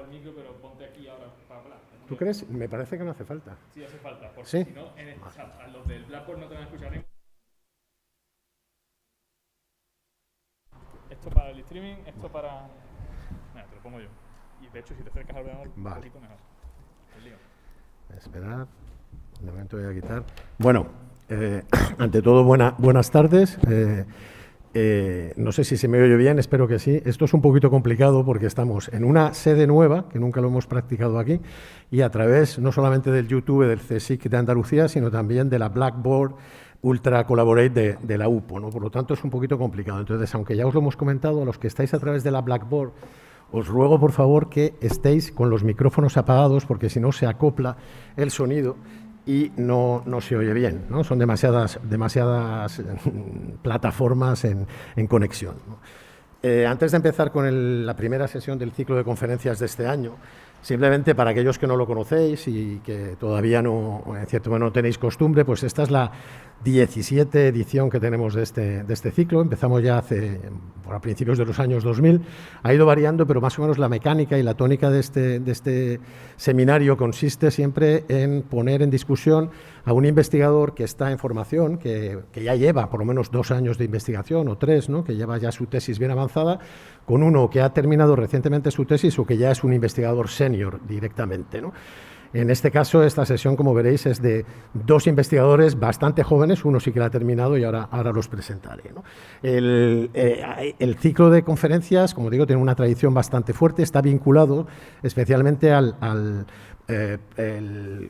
el micro, pero ponte aquí ahora para hablar. ¿Tú crees? Me parece que no hace falta. Sí, hace falta, porque ¿Sí? si no, a los del Blackboard no te van a escuchar. Esto para el streaming, esto para... Mira, te lo pongo yo. Y de hecho, si te acercas al ordenador, vale, un poquito mejor. El lío. Esperad, de momento voy a quitar. Bueno, ante todo, buenas tardes. No sé si se me oye bien, espero que sí. Esto es un poquito complicado porque estamos en una sede nueva, que nunca lo hemos practicado aquí, y a través no solamente del YouTube del CSIC de Andalucía, sino también de la Blackboard Ultra Collaborate de la UPO, ¿no? Por lo tanto, es un poquito complicado. Entonces, aunque ya os lo hemos comentado, a los que estáis a través de la Blackboard, os ruego, por favor, que estéis con los micrófonos apagados, porque si no se acopla el sonido y no se oye bien, ¿no? Son demasiadas plataformas en conexión, ¿no? Antes de empezar con la primera sesión del ciclo de conferencias de este año, simplemente para aquellos que no lo conocéis y que todavía en cierto modo no tenéis costumbre, pues esta es la 17 edición que tenemos de este ciclo. Empezamos ya a principios de los años 2000. Ha ido variando, pero más o menos la mecánica y la tónica de este seminario consiste siempre en poner en discusión a un investigador que está en formación, que ya lleva por lo menos 2 años de investigación o 3, ¿no? Que lleva ya su tesis bien avanzada, con uno que ha terminado recientemente su tesis o que ya es un investigador senior directamente, ¿no? En este caso, esta sesión, como veréis, es de 2 investigadores bastante jóvenes, uno sí que la ha terminado y ahora los presentaré, ¿no? El ciclo de conferencias, como digo, tiene una tradición bastante fuerte, está vinculado especialmente al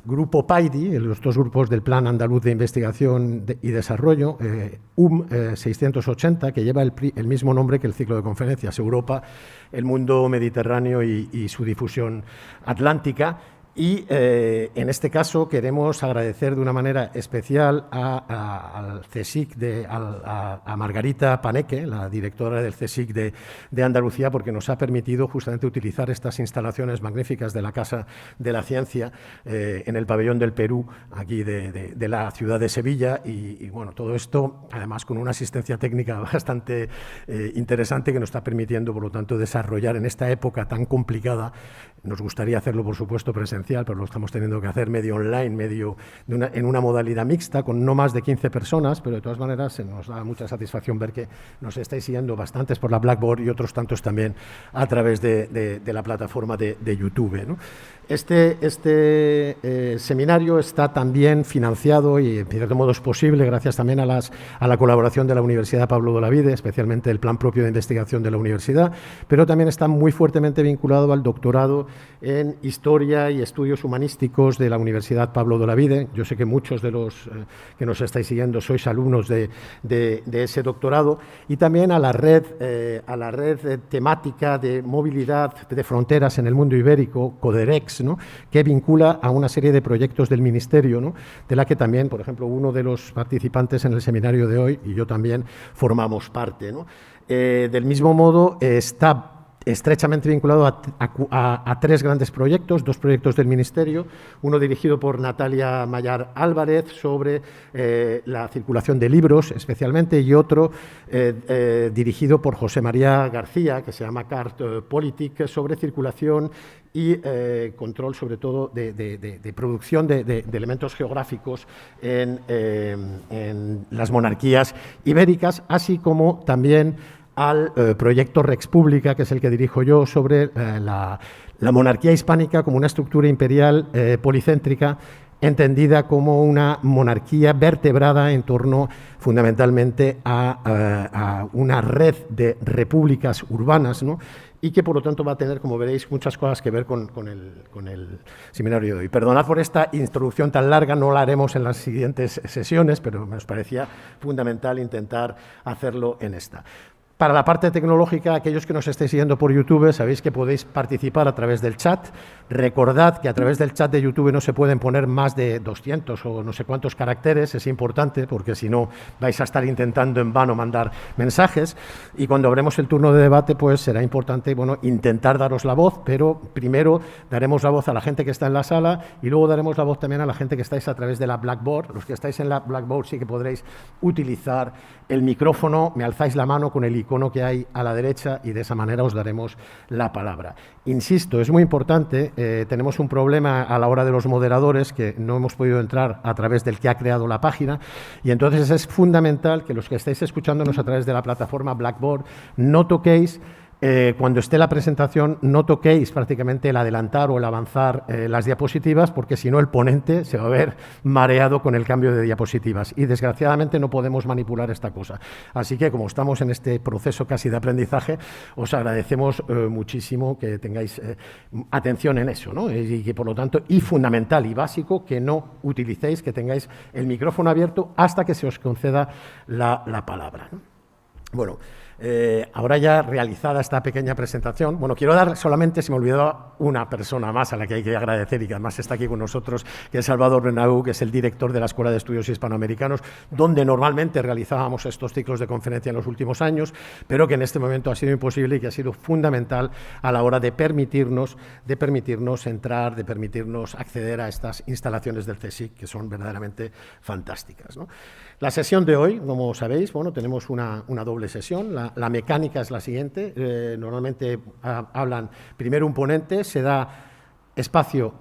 grupo PAIDI, los 2 grupos del Plan Andaluz de Investigación y Desarrollo, 680, que lleva el mismo nombre que el ciclo de conferencias, Europa, el mundo mediterráneo y su difusión atlántica. Y en este caso queremos agradecer de una manera especial al CSIC, a Margarita Paneque, la directora del CSIC de Andalucía, porque nos ha permitido justamente utilizar estas instalaciones magníficas de la Casa de la Ciencia en el pabellón del Perú, aquí de la ciudad de Sevilla. Y bueno, todo esto además con una asistencia técnica bastante interesante que nos está permitiendo, por lo tanto, desarrollar en esta época tan complicada. Nos gustaría hacerlo, por supuesto, presencial, pero lo estamos teniendo que hacer medio online, en una modalidad mixta, con no más de 15 personas, pero de todas maneras nos da mucha satisfacción ver que nos estáis siguiendo bastantes por la Blackboard y otros tantos también a través de la plataforma de YouTube, ¿no? Este seminario está también financiado y, en cierto modo, es posible gracias también a la colaboración de la Universidad Pablo de Olavide, especialmente el plan propio de investigación de la universidad, pero también está muy fuertemente vinculado al doctorado en Historia y Estudios Humanísticos de la Universidad Pablo de Olavide. Yo sé que muchos de los que nos estáis siguiendo sois alumnos de ese doctorado, y también a la red temática de movilidad de fronteras en el mundo ibérico, CODEREX, ¿no? Que vincula a una serie de proyectos del Ministerio, ¿no? De la que también, por ejemplo, uno de los participantes en el seminario de hoy y yo también formamos parte, ¿no? Del mismo modo, está estrechamente vinculado a 3 grandes proyectos, 2 proyectos del Ministerio, uno dirigido por Natalia Mayar Álvarez sobre la circulación de libros especialmente, y otro dirigido por José María García, que se llama Cart Politic, sobre circulación y control, sobre todo, de producción de elementos geográficos en las monarquías ibéricas, así como también al proyecto Rex Publica, que es el que dirijo yo, sobre la monarquía hispánica como una estructura imperial policéntrica, entendida como una monarquía vertebrada en torno fundamentalmente a una red de repúblicas urbanas, ¿no? Y que, por lo tanto, va a tener, como veréis, muchas cosas que ver con el seminario de hoy. Perdonad por esta introducción tan larga, no la haremos en las siguientes sesiones, pero nos parecía fundamental intentar hacerlo en esta. Para la parte tecnológica, aquellos que nos estéis siguiendo por YouTube, sabéis que podéis participar a través del chat. Recordad que a través del chat de YouTube no se pueden poner más de 200 o no sé cuántos caracteres, es importante, porque si no vais a estar intentando en vano mandar mensajes. Y cuando abremos el turno de debate, pues será importante, bueno, intentar daros la voz, pero primero daremos la voz a la gente que está en la sala y luego daremos la voz también a la gente que estáis a través de la Blackboard. Los que estáis en la Blackboard sí que podréis utilizar el micrófono, me alzáis la mano con el icono icono que hay a la derecha y de esa manera os daremos la palabra. Insisto, es muy importante, tenemos un problema a la hora de los moderadores que no hemos podido entrar a través del que ha creado la página y entonces es fundamental que los que estáis escuchándonos a través de la plataforma Blackboard no toquéis cuando esté la presentación, no toquéis prácticamente el adelantar o el avanzar las diapositivas, porque si no el ponente se va a ver mareado con el cambio de diapositivas. Y desgraciadamente no podemos manipular esta cosa. Así que, como estamos en este proceso casi de aprendizaje, os agradecemos muchísimo que tengáis atención en eso, ¿no? Y que, por lo tanto, y fundamental y básico, que no utilicéis, que tengáis el micrófono abierto hasta que se os conceda la palabra, ¿no? Bueno, ahora ya realizada esta pequeña presentación, bueno, quiero dar solamente, se me olvidaba una persona más a la que hay que agradecer y que además está aquí con nosotros, que es Salvador Benahú, que es el director de la Escuela de Estudios Hispanoamericanos, donde normalmente realizábamos estos ciclos de conferencia en los últimos años, pero que en este momento ha sido imposible y que ha sido fundamental a la hora de permitirnos entrar, de permitirnos acceder a estas instalaciones del CSIC, que son verdaderamente fantásticas, ¿no? La sesión de hoy, como sabéis, bueno, tenemos una doble sesión. La mecánica es la siguiente. Normalmente hablan primero un ponente, se da espacio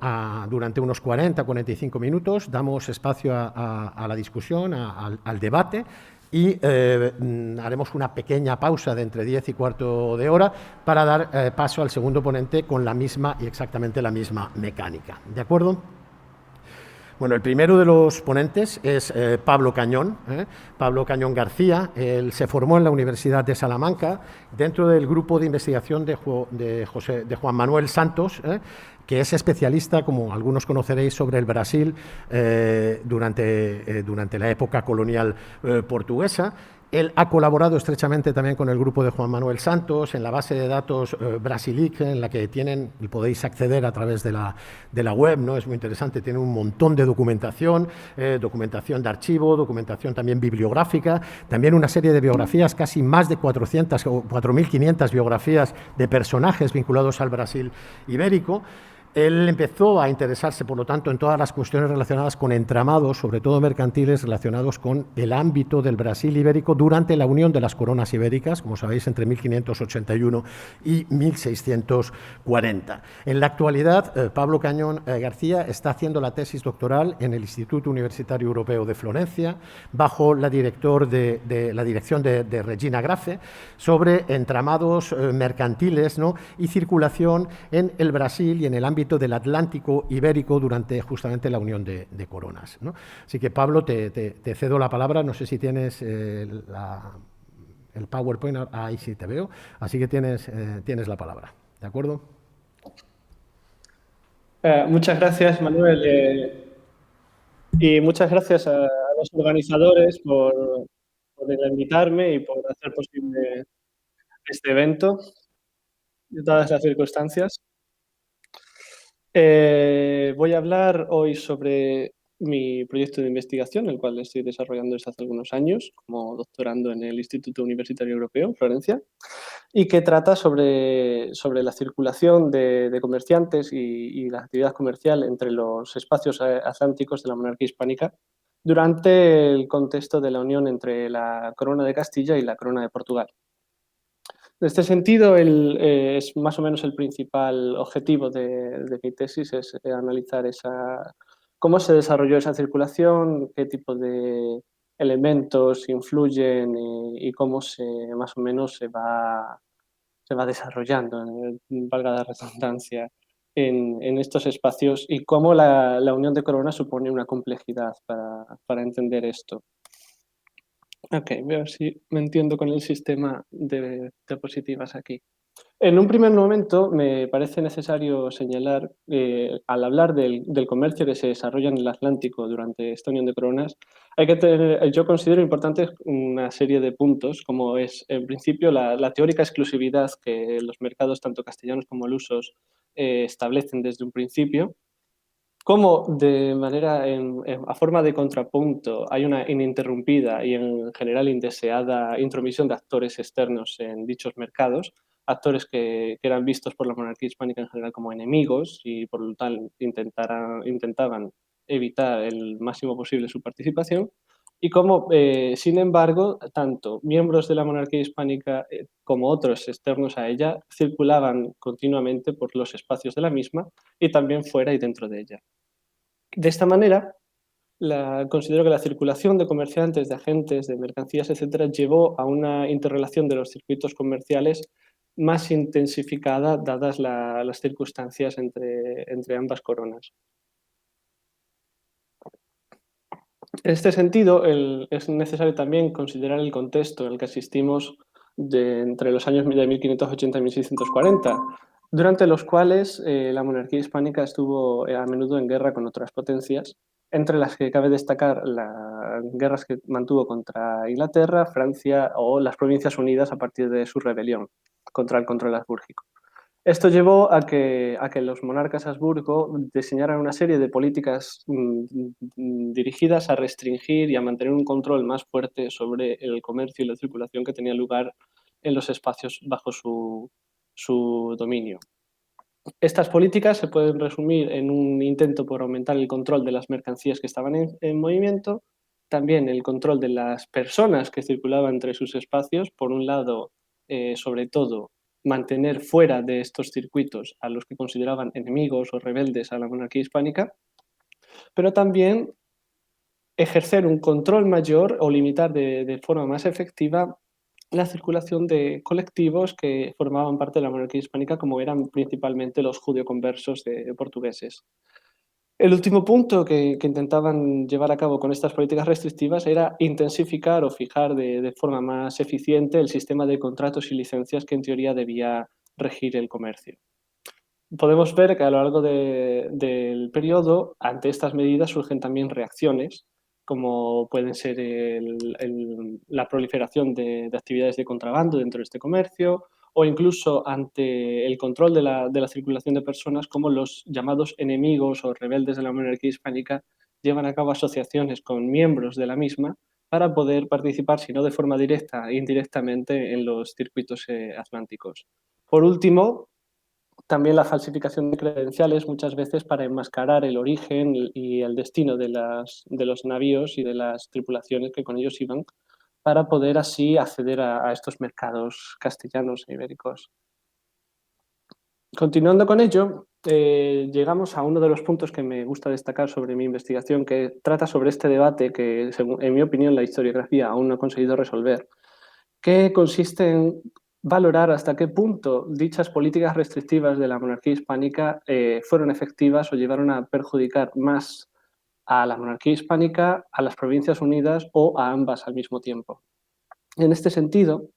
durante unos 40-45 minutos, damos espacio a la discusión, al debate y haremos una pequeña pausa de entre 10 y cuarto de hora para dar paso al segundo ponente con la misma y exactamente la misma mecánica. ¿De acuerdo? Bueno, el primero de los ponentes es Pablo Cañón, Pablo Cañón García. Él se formó en la Universidad de Salamanca dentro del grupo de investigación de Juan Manuel Santos, que es especialista, como algunos conoceréis, sobre el Brasil durante la época colonial portuguesa. Él ha colaborado estrechamente también con el grupo de Juan Manuel Santos en la base de datos Brasilic, en la que tienen y podéis acceder a través de la web, ¿no? Es muy interesante, tiene un montón de documentación, documentación de archivo, documentación también bibliográfica, también una serie de biografías, casi más de 400 o 4.500 biografías de personajes vinculados al Brasil ibérico. Él empezó a interesarse, por lo tanto, en todas las cuestiones relacionadas con entramados, sobre todo mercantiles, relacionados con el ámbito del Brasil ibérico durante la unión de las coronas ibéricas, como sabéis, entre 1581 y 1640. En la actualidad, Pablo Cañón García está haciendo la tesis doctoral en el Instituto Universitario Europeo de Florencia, bajo la dirección de Regina Grafe, sobre entramados mercantiles, ¿no?, y circulación en el Brasil y en el ámbito del Atlántico ibérico durante justamente la unión de coronas, ¿no? Así que, Pablo, te cedo la palabra. No sé si tienes el PowerPoint, ahí sí te veo, así que tienes la palabra, ¿de acuerdo? Muchas gracias, Manuel, y muchas gracias a los organizadores por invitarme y por hacer posible este evento, de todas las circunstancias. Voy a hablar hoy sobre mi proyecto de investigación, el cual estoy desarrollando desde hace algunos años como doctorando en el Instituto Universitario Europeo, en Florencia, y que trata sobre la circulación de comerciantes y la actividad comercial entre los espacios atlánticos de la monarquía hispánica durante el contexto de la unión entre la Corona de Castilla y la Corona de Portugal. En este sentido, es más o menos el principal objetivo de mi tesis, es analizar cómo se desarrolló esa circulación, qué tipo de elementos influyen y cómo más o menos se va desarrollando, valga la redundancia, en estos espacios y cómo la unión de coronas supone una complejidad para entender esto. Ok, voy a ver si me entiendo con el sistema de diapositivas aquí. En un primer momento me parece necesario señalar, al hablar del comercio que se desarrolla en el Atlántico durante esta unión de coronas, hay que tener, yo considero importante una serie de puntos, como es, en principio, la teórica exclusividad que los mercados, tanto castellanos como lusos, establecen desde un principio, cómo de manera, a forma de contrapunto, hay una ininterrumpida y en general indeseada intromisión de actores externos en dichos mercados, actores que eran vistos por la monarquía hispánica en general como enemigos y por lo tal intentaban evitar el máximo posible su participación. y cómo, sin embargo, tanto miembros de la monarquía hispánica como otros externos a ella circulaban continuamente por los espacios de la misma y también fuera y dentro de ella. De esta manera, considero que la circulación de comerciantes, de agentes, de mercancías, etcétera, llevó a una interrelación de los circuitos comerciales más intensificada dadas las circunstancias entre ambas coronas. En este sentido, es necesario también considerar el contexto en el que asistimos entre los años de 1580 y 1640, durante los cuales la monarquía hispánica estuvo a menudo en guerra con otras potencias, entre las que cabe destacar las guerras que mantuvo contra Inglaterra, Francia o las Provincias Unidas a partir de su rebelión contra el control habsbúrgico. Esto llevó a que los monarcas Habsburgo diseñaran una serie de políticas dirigidas a restringir y a mantener un control más fuerte sobre el comercio y la circulación que tenía lugar en los espacios bajo su dominio. Estas políticas se pueden resumir en un intento por aumentar el control de las mercancías que estaban en movimiento, también el control de las personas que circulaban entre sus espacios, por un lado, sobre todo, mantener fuera de estos circuitos a los que consideraban enemigos o rebeldes a la monarquía hispánica, pero también ejercer un control mayor o limitar de forma más efectiva la circulación de colectivos que formaban parte de la monarquía hispánica, como eran principalmente los judeoconversos portugueses. El último punto que intentaban llevar a cabo con estas políticas restrictivas era intensificar o fijar de forma más eficiente el sistema de contratos y licencias que en teoría debía regir el comercio. Podemos ver que a lo largo del periodo, ante estas medidas surgen también reacciones, como pueden ser la proliferación de actividades de contrabando dentro de este comercio, o incluso ante el control de la circulación de personas, como los llamados enemigos o rebeldes de la monarquía hispánica llevan a cabo asociaciones con miembros de la misma para poder participar, si no de forma directa e indirectamente, en los circuitos atlánticos. Por último, también la falsificación de credenciales, muchas veces para enmascarar el origen y el destino de los navíos y de las tripulaciones que con ellos iban, para poder así acceder a estos mercados castellanos e ibéricos. Continuando con ello, llegamos a uno de los puntos que me gusta destacar sobre mi investigación, que trata sobre este debate que, en mi opinión, la historiografía aún no ha conseguido resolver, que consiste en valorar hasta qué punto dichas políticas restrictivas de la monarquía hispánica fueron efectivas o llevaron a perjudicar más a la monarquía hispánica, a las Provincias Unidas o a ambas al mismo tiempo. En este sentido,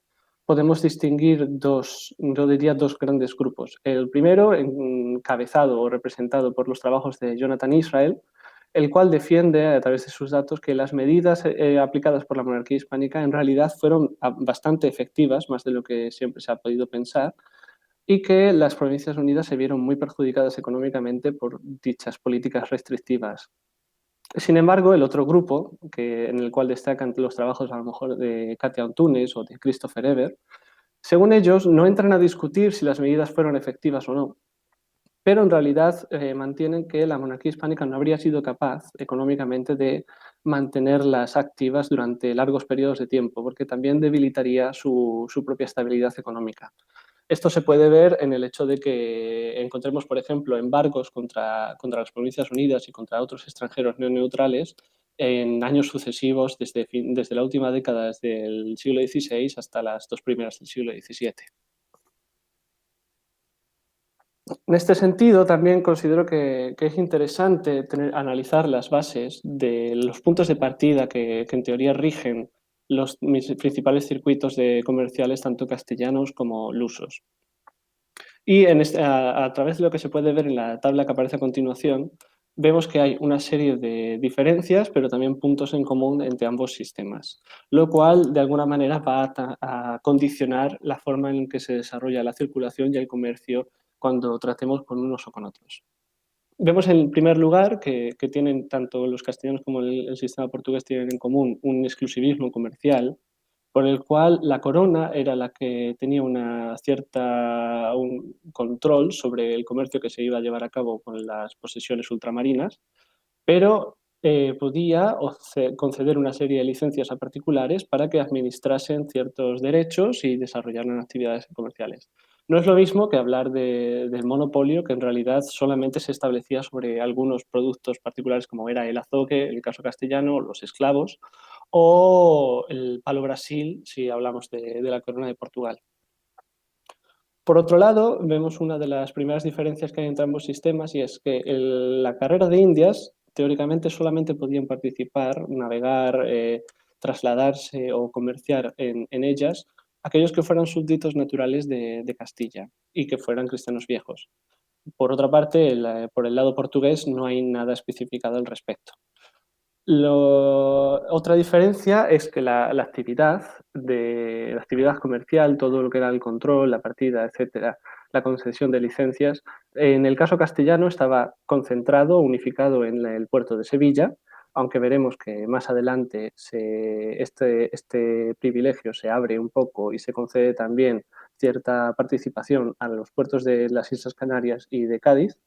podemos distinguir yo diría dos grandes grupos. El primero, encabezado o representado por los trabajos de Jonathan Israel, el cual defiende a través de sus datos que las medidas aplicadas por la monarquía hispánica en realidad fueron bastante efectivas, más de lo que siempre se ha podido pensar, y que las Provincias Unidas se vieron muy perjudicadas económicamente por dichas políticas restrictivas. Sin embargo, el otro grupo, en el cual destacan los trabajos a lo mejor de Katia Antunes o de Christopher Eber, según ellos, no entran a discutir si las medidas fueron efectivas o no, pero en realidad mantienen que la monarquía hispánica no habría sido capaz económicamente de mantenerlas activas durante largos periodos de tiempo, porque también debilitaría su propia estabilidad económica. Esto se puede ver en el hecho de que encontremos, por ejemplo, embargos contra las Provincias Unidas y contra otros extranjeros no neutrales en años sucesivos, desde la última década, desde el siglo XVI hasta las dos primeras del siglo XVII. En este sentido, también considero que es interesante analizar las bases de los puntos de partida que en teoría rigen los principales circuitos comerciales, tanto castellanos como lusos. Y a través de lo que se puede ver en la tabla que aparece a continuación, vemos que hay una serie de diferencias, pero también puntos en común entre ambos sistemas, lo cual de alguna manera va a condicionar la forma en que se desarrolla la circulación y el comercio cuando tratemos con unos o con otros. Vemos en primer lugar que tienen tanto los castellanos como el sistema portugués tienen en común un exclusivismo comercial, por el cual la corona era la que tenía un control sobre el comercio que se iba a llevar a cabo con las posesiones ultramarinas, pero podía conceder una serie de licencias a particulares para que administrasen ciertos derechos y desarrollaran actividades comerciales. No es lo mismo que hablar del monopolio, que en realidad solamente se establecía sobre algunos productos particulares como era el azogue, en el caso castellano, los esclavos, o el palo Brasil, si hablamos de la corona de Portugal. Por otro lado, vemos una de las primeras diferencias que hay entre ambos sistemas y es que la carrera de Indias, teóricamente solamente podían participar, navegar, trasladarse o comerciar en ellas aquellos que fueran súbditos naturales de Castilla y que fueran cristianos viejos. Por otra parte, por el lado portugués no hay nada especificado al respecto. Otra diferencia es que la actividad comercial, todo lo que era el control, la partida, etcétera, la concesión de licencias, en el caso castellano estaba concentrado, unificado en el puerto de Sevilla, aunque veremos que más adelante este privilegio se abre un poco y se concede también cierta participación a los puertos de las Islas Canarias y de Cádiz,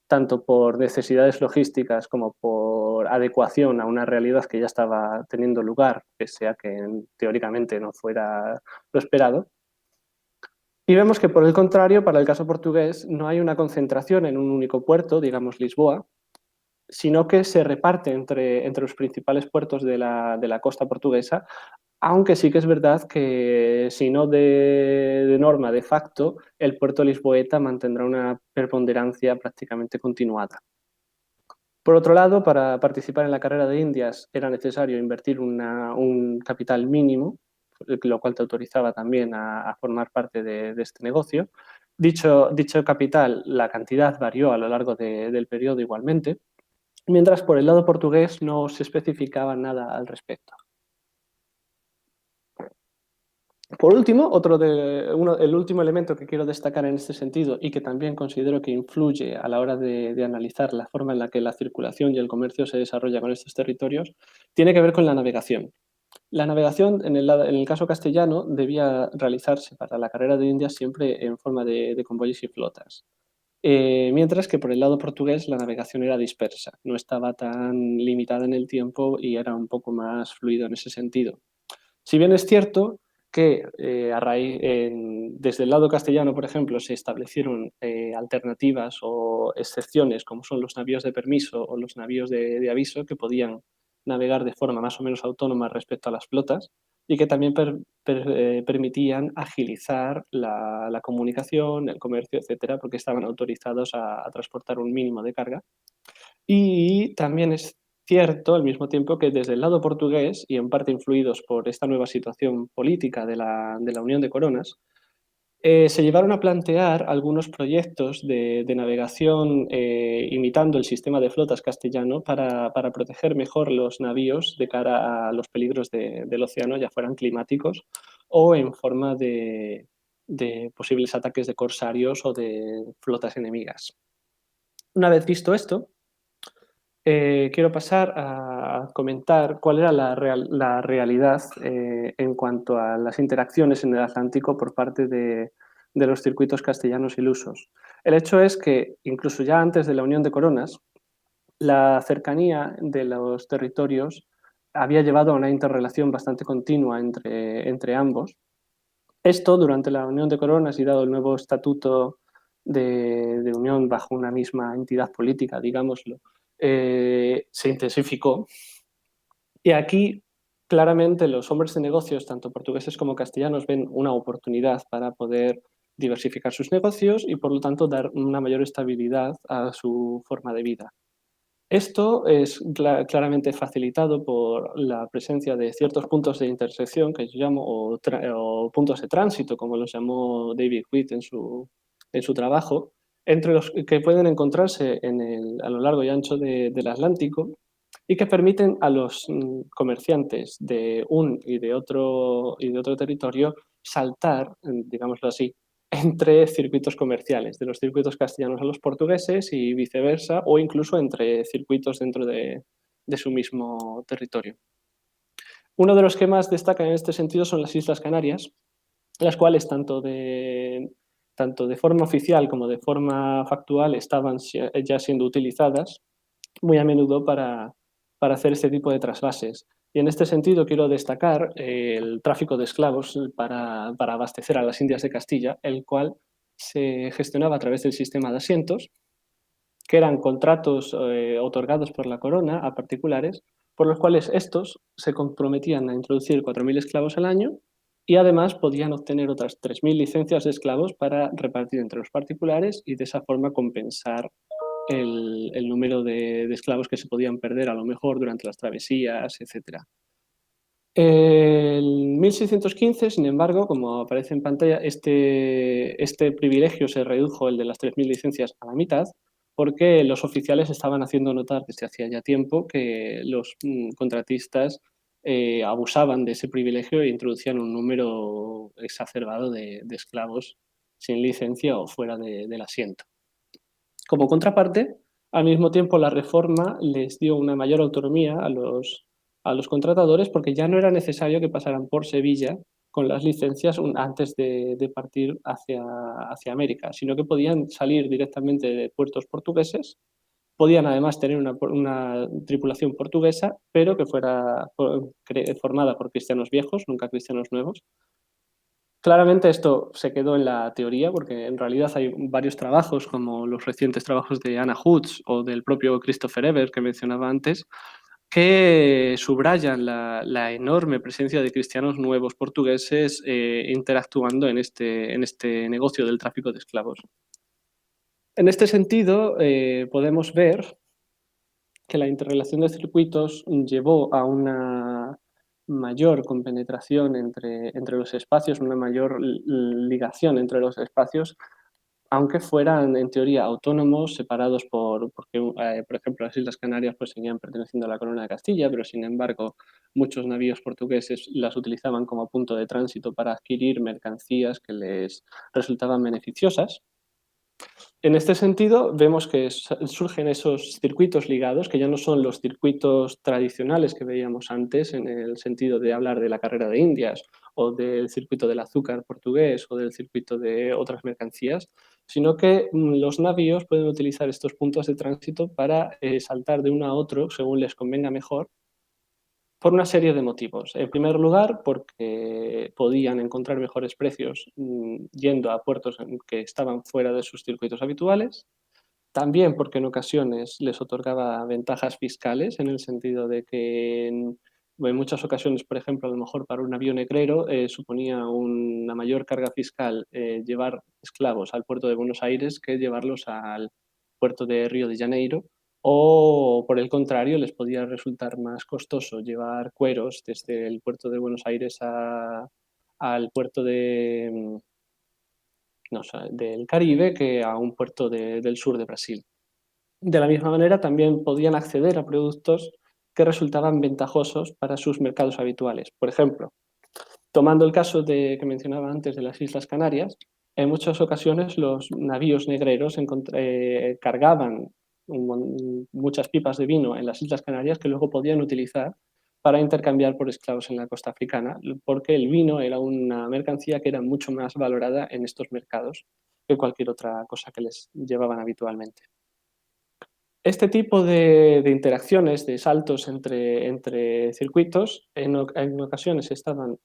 tanto por necesidades logísticas como por adecuación a una realidad que ya estaba teniendo lugar, pese a que teóricamente no fuera lo esperado. Y vemos que, por el contrario, para el caso portugués, no hay una concentración en un único puerto, digamos Lisboa, sino que se reparte entre los principales puertos de la costa portuguesa, aunque sí que es verdad que, si no de norma, de facto, el puerto lisboeta mantendrá una preponderancia prácticamente continuada. Por otro lado, para participar en la carrera de Indias era necesario invertir un capital mínimo, lo cual te autorizaba también a formar parte de este negocio. Dicho capital, la cantidad varió a lo largo del periodo igualmente, mientras por el lado portugués no se especificaba nada al respecto. Por último, el último elemento que quiero destacar en este sentido y que también considero que influye a la hora de analizar la forma en la que la circulación y el comercio se desarrolla con estos territorios, tiene que ver con la navegación. La navegación, en el caso castellano, debía realizarse para la carrera de Indias siempre en forma de convoyes y flotas. Mientras que por el lado portugués la navegación era dispersa, no estaba tan limitada en el tiempo y era un poco más fluido en ese sentido. Si bien es cierto que desde el lado castellano, por ejemplo, se establecieron alternativas o excepciones, como son los navíos de permiso o los navíos de aviso, que podían navegar de forma más o menos autónoma respecto a las flotas y que también permitían agilizar la comunicación, el comercio, etcétera, porque estaban autorizados a transportar un mínimo de carga. Y también es cierto, al mismo tiempo, que desde el lado portugués, y en parte influidos por esta nueva situación política de la Unión de Coronas, se llevaron a plantear algunos proyectos de navegación imitando el sistema de flotas castellano para proteger mejor los navíos de cara a los peligros del océano, ya fueran climáticos o en forma de posibles ataques de corsarios o de flotas enemigas. Una vez visto esto, quiero pasar a comentar cuál era la realidad en cuanto a las interacciones en el Atlántico por parte de los circuitos castellanos ilusos. El hecho es que, incluso ya antes de la Unión de Coronas, la cercanía de los territorios había llevado a una interrelación bastante continua entre ambos. Esto, durante la Unión de Coronas y dado el nuevo estatuto de unión bajo una misma entidad política, digámoslo, se intensificó. Y aquí, claramente, los hombres de negocios, tanto portugueses como castellanos, ven una oportunidad para poder diversificar sus negocios y, por lo tanto, dar una mayor estabilidad a su forma de vida. Esto es claramente facilitado por la presencia de ciertos puntos de intersección que yo llamo, o puntos de tránsito, como los llamó David Witt en su trabajo, entre los que pueden encontrarse a lo largo y ancho del Atlántico y que permiten a los comerciantes de un y de otro territorio saltar, digámoslo así, entre circuitos comerciales, de los circuitos castellanos a los portugueses y viceversa, o incluso entre circuitos dentro de su mismo territorio. Uno de los que más destacan en este sentido son las Islas Canarias, las cuales tanto de forma oficial como de forma factual estaban ya siendo utilizadas muy a menudo para para hacer este tipo de trasvases. Y en este sentido quiero destacar el tráfico de esclavos para abastecer a las Indias de Castilla, el cual se gestionaba a través del sistema de asientos, que eran contratos otorgados por la corona a particulares, por los cuales estos se comprometían a introducir 4.000 esclavos al año y además podían obtener otras 3.000 licencias de esclavos para repartir entre los particulares y de esa forma compensar el número de esclavos que se podían perder a lo mejor durante las travesías, etc. En 1615, sin embargo, como aparece en pantalla, este privilegio se redujo, el de las 3.000 licencias, a la mitad, porque los oficiales estaban haciendo notar desde hacía ya tiempo que los contratistas abusaban de ese privilegio e introducían un número exacerbado de esclavos sin licencia o fuera del asiento. Como contraparte, al mismo tiempo la reforma les dio una mayor autonomía a los contratadores porque ya no era necesario que pasaran por Sevilla con las licencias antes de partir hacia América, sino que podían salir directamente de puertos portugueses, podían además tener una tripulación portuguesa, pero que fuera formada por cristianos viejos, nunca cristianos nuevos. Claramente esto se quedó en la teoría, porque en realidad hay varios trabajos, como los recientes trabajos de Anna Hoods o del propio Christopher Eber, que mencionaba antes, que subrayan la enorme presencia de cristianos nuevos portugueses interactuando en este negocio del tráfico de esclavos. En este sentido, podemos ver que la interrelación de circuitos llevó a una mayor compenetración entre los espacios, una mayor ligación entre los espacios, aunque fueran en teoría autónomos, separados porque, por ejemplo, las Islas Canarias pues seguían perteneciendo a la Corona de Castilla, pero sin embargo muchos navíos portugueses las utilizaban como punto de tránsito para adquirir mercancías que les resultaban beneficiosas. En este sentido, vemos que surgen esos circuitos ligados, que ya no son los circuitos tradicionales que veíamos antes, en el sentido de hablar de la carrera de Indias o del circuito del azúcar portugués o del circuito de otras mercancías, sino que los navíos pueden utilizar estos puntos de tránsito para saltar de uno a otro según les convenga mejor, por una serie de motivos. En primer lugar, porque podían encontrar mejores precios yendo a puertos que estaban fuera de sus circuitos habituales. También porque en ocasiones les otorgaba ventajas fiscales, en el sentido de que en muchas ocasiones, por ejemplo, a lo mejor para un navío negrero suponía una mayor carga fiscal llevar esclavos al puerto de Buenos Aires que llevarlos al puerto de Río de Janeiro, o por el contrario, les podía resultar más costoso llevar cueros desde el puerto de Buenos Aires al puerto del Caribe que a un puerto del sur de Brasil. De la misma manera, también podían acceder a productos que resultaban ventajosos para sus mercados habituales. Por ejemplo, tomando el caso que mencionaba antes de las Islas Canarias, en muchas ocasiones los navíos negreros cargaban muchas pipas de vino en las Islas Canarias que luego podían utilizar para intercambiar por esclavos en la costa africana, porque el vino era una mercancía que era mucho más valorada en estos mercados que cualquier otra cosa que les llevaban habitualmente. Este tipo de interacciones, de saltos entre circuitos, en ocasiones estaban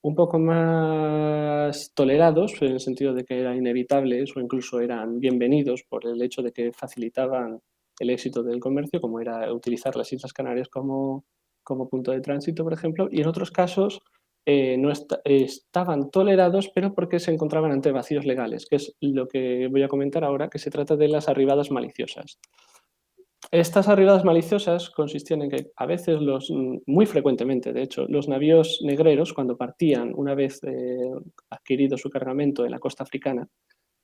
un poco más tolerados, en el sentido de que eran inevitables o incluso eran bienvenidos por el hecho de que facilitaban el éxito del comercio, como era utilizar las Islas Canarias como punto de tránsito, por ejemplo, y en otros casos no estaban tolerados, pero porque se encontraban ante vacíos legales, que es lo que voy a comentar ahora, que se trata de las arribadas maliciosas. Estas arribadas maliciosas consistían en que a veces, muy frecuentemente de hecho, los navíos negreros, cuando partían una vez adquirido su cargamento en la costa africana,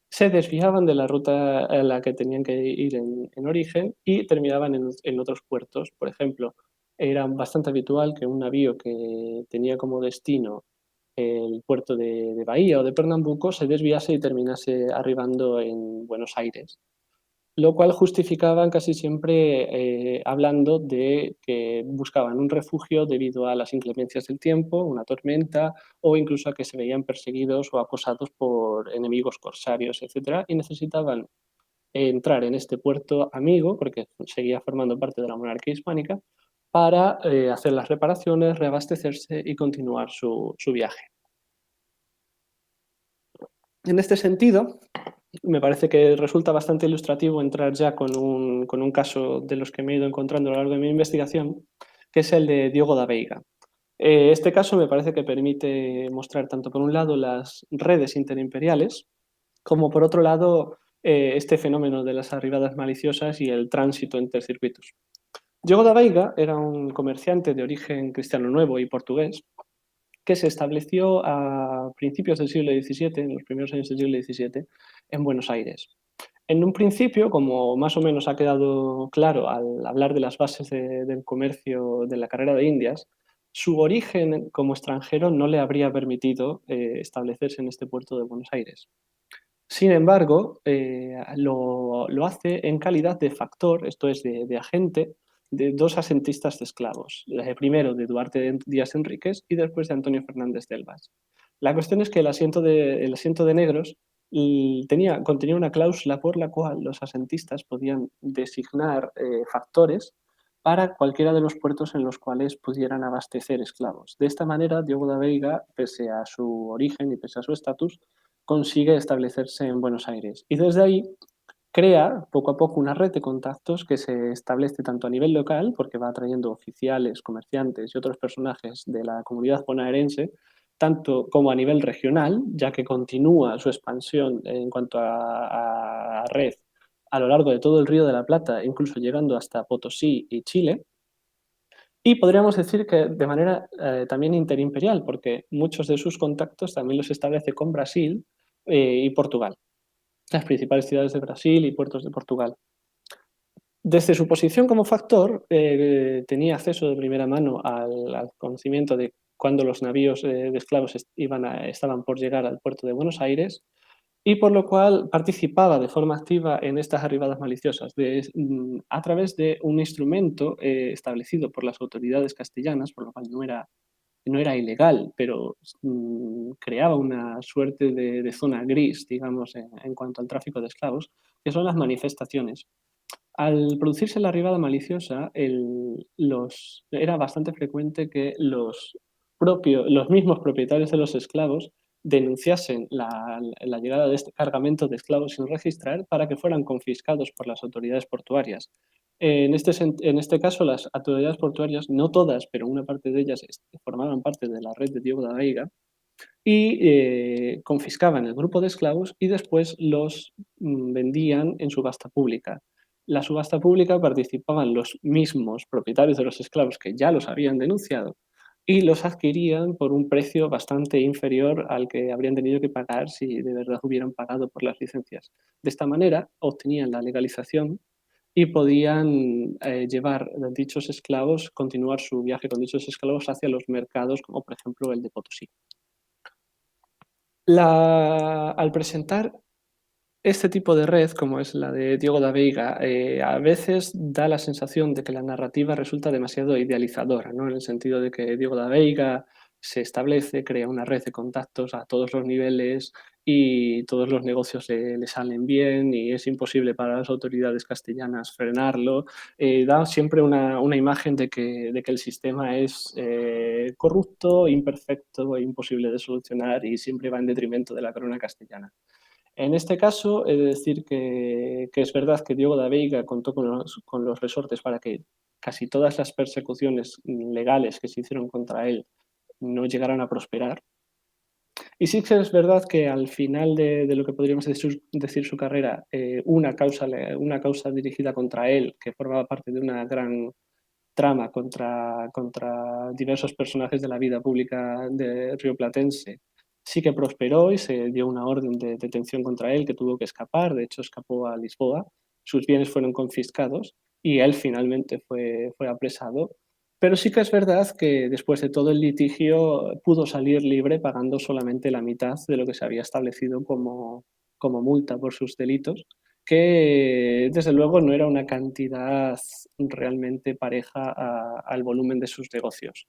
se desviaban de la ruta a la que tenían que ir en origen y terminaban en otros puertos. Por ejemplo, era bastante habitual que un navío que tenía como destino el puerto de Bahía o de Pernambuco se desviase y terminase arribando en Buenos Aires, lo cual justificaban casi siempre hablando de que buscaban un refugio debido a las inclemencias del tiempo, una tormenta, o incluso a que se veían perseguidos o acosados por enemigos corsarios, etc. Y necesitaban entrar en este puerto amigo, porque seguía formando parte de la monarquía hispánica, para hacer las reparaciones, reabastecerse y continuar su viaje. En este sentido, me parece que resulta bastante ilustrativo entrar ya con un caso de los que me he ido encontrando a lo largo de mi investigación, que es el de Diogo da Veiga. Este caso me parece que permite mostrar tanto por un lado las redes interimperiales, como por otro lado este fenómeno de las arribadas maliciosas y el tránsito entre circuitos. Diogo da Veiga era un comerciante de origen cristiano nuevo y portugués que se estableció a principios del siglo XVII, en los primeros años del siglo XVII, en Buenos Aires. En un principio, como más o menos ha quedado claro al hablar de las bases del comercio de la carrera de Indias, su origen como extranjero no le habría permitido establecerse en este puerto de Buenos Aires. Sin embargo, lo hace en calidad de factor, esto es, de agente, de dos asentistas de esclavos. Primero de Duarte Díaz Enríquez y después de Antonio Fernández de Elvas. La cuestión es que el asiento de negros contenía una cláusula por la cual los asentistas podían designar factores para cualquiera de los puertos en los cuales pudieran abastecer esclavos. De esta manera, Diogo da Veiga, pese a su origen y pese a su estatus, consigue establecerse en Buenos Aires. Y desde ahí crea poco a poco una red de contactos que se establece tanto a nivel local, porque va atrayendo oficiales, comerciantes y otros personajes de la comunidad bonaerense, tanto como a nivel regional, ya que continúa su expansión en cuanto a red a lo largo de todo el Río de la Plata, incluso llegando hasta Potosí y Chile. Y podríamos decir que de manera también interimperial, porque muchos de sus contactos también los establece con Brasil y Portugal, las principales ciudades de Brasil y puertos de Portugal. Desde su posición como factor, tenía acceso de primera mano al conocimiento de cuándo los navíos de esclavos estaban por llegar al puerto de Buenos Aires, y por lo cual participaba de forma activa en estas arribadas maliciosas a través de un instrumento establecido por las autoridades castellanas, por lo cual no era ilegal, pero creaba una suerte de zona gris, digamos, en cuanto al tráfico de esclavos, que son las manifestaciones. Al producirse la arribada maliciosa, era bastante frecuente que los mismos propietarios de los esclavos denunciasen la llegada de este cargamento de esclavos sin registrar para que fueran confiscados por las autoridades portuarias. En este caso, las autoridades portuarias, no todas, pero una parte de ellas formaban parte de la red de Diego da Veiga, y confiscaban el grupo de esclavos y después los vendían en subasta pública. La subasta pública participaban los mismos propietarios de los esclavos que ya los habían denunciado y los adquirían por un precio bastante inferior al que habrían tenido que pagar si de verdad hubieran pagado por las licencias. De esta manera obtenían la legalización y podían llevar dichos esclavos, continuar su viaje con dichos esclavos hacia los mercados, como por ejemplo el de Potosí. Al presentar este tipo de red, como es la de Diogo da Veiga, a veces da la sensación de que la narrativa resulta demasiado idealizadora, ¿no? En el sentido de que Diogo da Veiga se establece, crea una red de contactos a todos los niveles y todos los negocios le salen bien y es imposible para las autoridades castellanas frenarlo. Da siempre una imagen de que el sistema es corrupto, imperfecto, imposible de solucionar y siempre va en detrimento de la corona castellana. En este caso, he de decir que es verdad que Diogo da Veiga contó con los resortes para que casi todas las persecuciones legales que se hicieron contra él no llegaran a prosperar. Y sí que es verdad que al final de lo que podríamos decir su carrera, una causa dirigida contra él, que formaba parte de una gran trama contra diversos personajes de la vida pública de rioplatense, sí que prosperó y se dio una orden de detención contra él que tuvo que escapar. De hecho, escapó a Lisboa, sus bienes fueron confiscados y él finalmente fue apresado. Pero sí que es verdad que después de todo el litigio pudo salir libre pagando solamente la mitad de lo que se había establecido como multa por sus delitos, que desde luego no era una cantidad realmente pareja al volumen de sus negocios.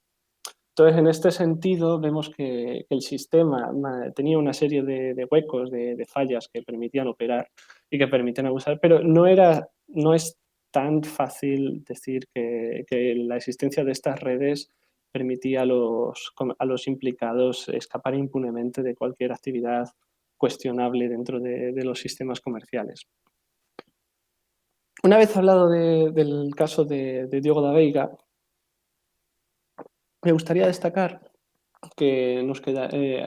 Entonces, en este sentido, vemos que el sistema tenía una serie de huecos, de fallas que permitían operar y que permitían abusar, pero no es tan fácil decir que la existencia de estas redes permitía a los implicados escapar impunemente de cualquier actividad cuestionable dentro de los sistemas comerciales. Una vez hablado del caso de Diogo da Veiga, me gustaría destacar que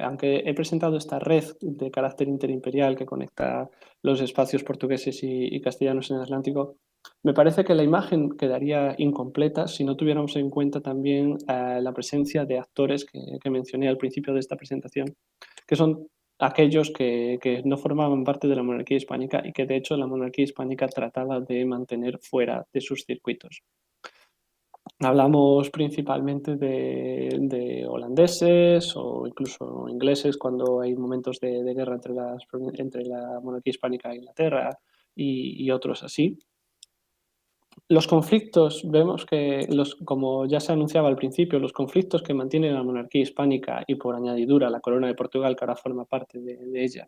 aunque he presentado esta red de carácter interimperial que conecta los espacios portugueses y castellanos en el Atlántico, me parece que la imagen quedaría incompleta si no tuviéramos en cuenta también la presencia de actores que mencioné al principio de esta presentación, que son aquellos que no formaban parte de la monarquía hispánica y que de hecho la monarquía hispánica trataba de mantener fuera de sus circuitos. Hablamos principalmente de holandeses o incluso ingleses cuando hay momentos de guerra entre la monarquía hispánica e Inglaterra y otros así. Los conflictos, vemos que, como ya se anunciaba al principio, los conflictos que mantiene la monarquía hispánica y por añadidura la corona de Portugal, que ahora forma parte de ella,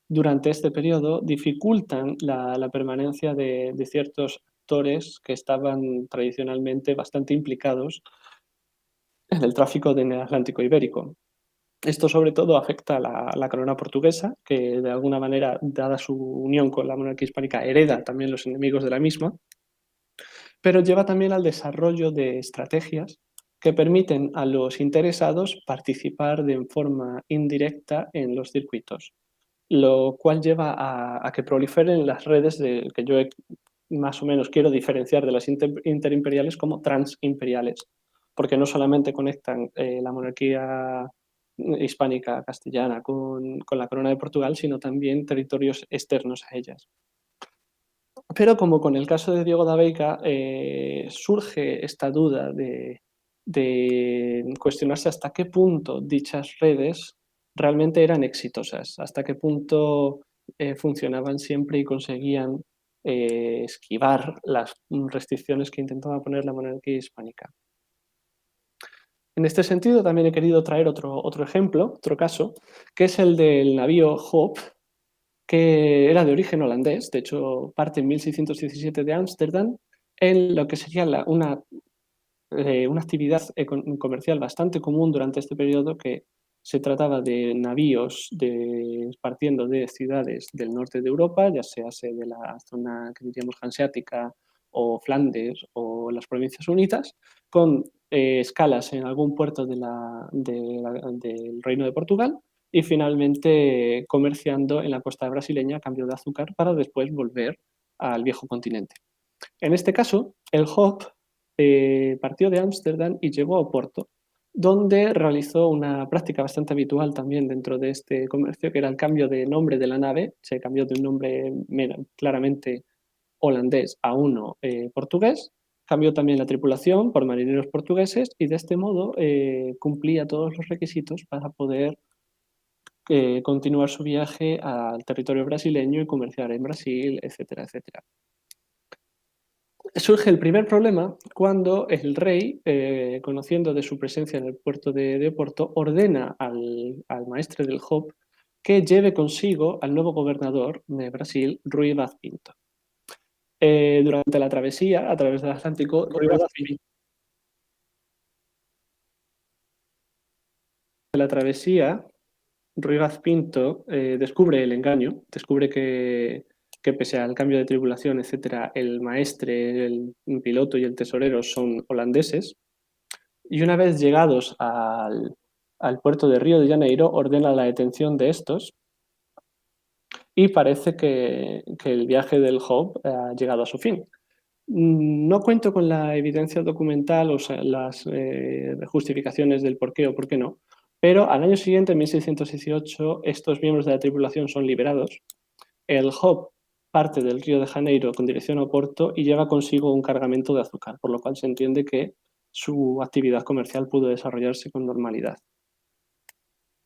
durante este periodo dificultan la permanencia de ciertos actores que estaban tradicionalmente bastante implicados en el tráfico del Atlántico ibérico. Esto sobre todo afecta a la corona portuguesa, que de alguna manera, dada su unión con la monarquía hispánica, hereda también los enemigos de la misma, pero lleva también al desarrollo de estrategias que permiten a los interesados participar de forma indirecta en los circuitos, lo cual lleva a que proliferen las redes que yo más o menos quiero diferenciar de las interimperiales como transimperiales, porque no solamente conectan la monarquía hispánica castellana con la corona de Portugal, sino también territorios externos a ellas. Pero como con el caso de Diogo da Veiga, surge esta duda de cuestionarse hasta qué punto dichas redes realmente eran exitosas, hasta qué punto funcionaban siempre y conseguían esquivar las restricciones que intentaba poner la monarquía hispánica. En este sentido, también he querido traer otro ejemplo, otro caso, que es el del navío Hope, que era de origen holandés, de hecho parte en 1617 de Ámsterdam, en lo que sería una actividad comercial bastante común durante este periodo, que se trataba de navíos partiendo de ciudades del norte de Europa, ya sea de la zona que diríamos hanseática o Flandes o las Provincias Unidas, con escalas en algún puerto del Reino de Portugal y finalmente comerciando en la costa brasileña a cambio de azúcar para después volver al viejo continente. En este caso, el Hope partió de Ámsterdam y llegó a Oporto, donde realizó una práctica bastante habitual también dentro de este comercio, que era el cambio de nombre de la nave. Se cambió de un nombre claramente holandés a uno portugués. Cambió también la tripulación por marineros portugueses y de este modo cumplía todos los requisitos para poder continuar su viaje al territorio brasileño y comerciar en Brasil, etcétera, etcétera. Surge el primer problema cuando el rey, conociendo de su presencia en el puerto de Oporto, ordena al maestre del Hope que lleve consigo al nuevo gobernador de Brasil, Rui Vaz Pinto. Durante la travesía a través del Atlántico, Rui Vaz Pinto descubre el engaño, descubre que pese al cambio de tripulación, etcétera, el maestre, el piloto y el tesorero son holandeses. Y una vez llegados al puerto de Río de Janeiro, ordena la detención de estos y parece que el viaje del Hope ha llegado a su fin. No cuento con la evidencia documental o sea, las justificaciones del por qué o por qué no, pero al año siguiente, en 1618, estos miembros de la tripulación son liberados. El Hope parte del Río de Janeiro con dirección a Oporto y lleva consigo un cargamento de azúcar, por lo cual se entiende que su actividad comercial pudo desarrollarse con normalidad.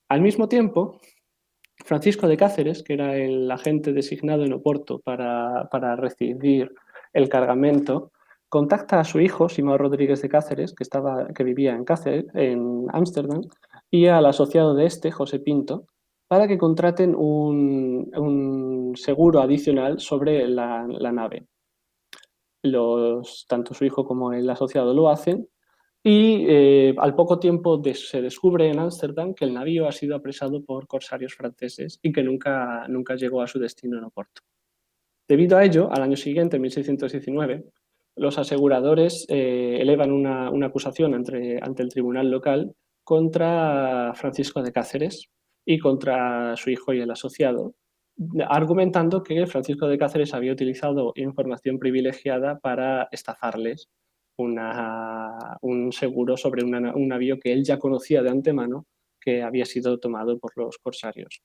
Al mismo tiempo, Francisco de Cáceres, que era el agente designado en Oporto para recibir el cargamento, contacta a su hijo, Simão Rodríguez de Cáceres, que vivía en Ámsterdam, y al asociado de este, José Pinto, para que contraten un seguro adicional sobre la nave. tanto su hijo como el asociado lo hacen, y al poco tiempo se descubre en Ámsterdam que el navío ha sido apresado por corsarios franceses y que nunca llegó a su destino en Oporto. Debido a ello, al año siguiente, en 1619, los aseguradores elevan una acusación ante el tribunal local contra Francisco de Cáceres y contra su hijo y el asociado, argumentando que Francisco de Cáceres había utilizado información privilegiada para estafarles un seguro sobre un navío que él ya conocía de antemano, que había sido tomado por los corsarios.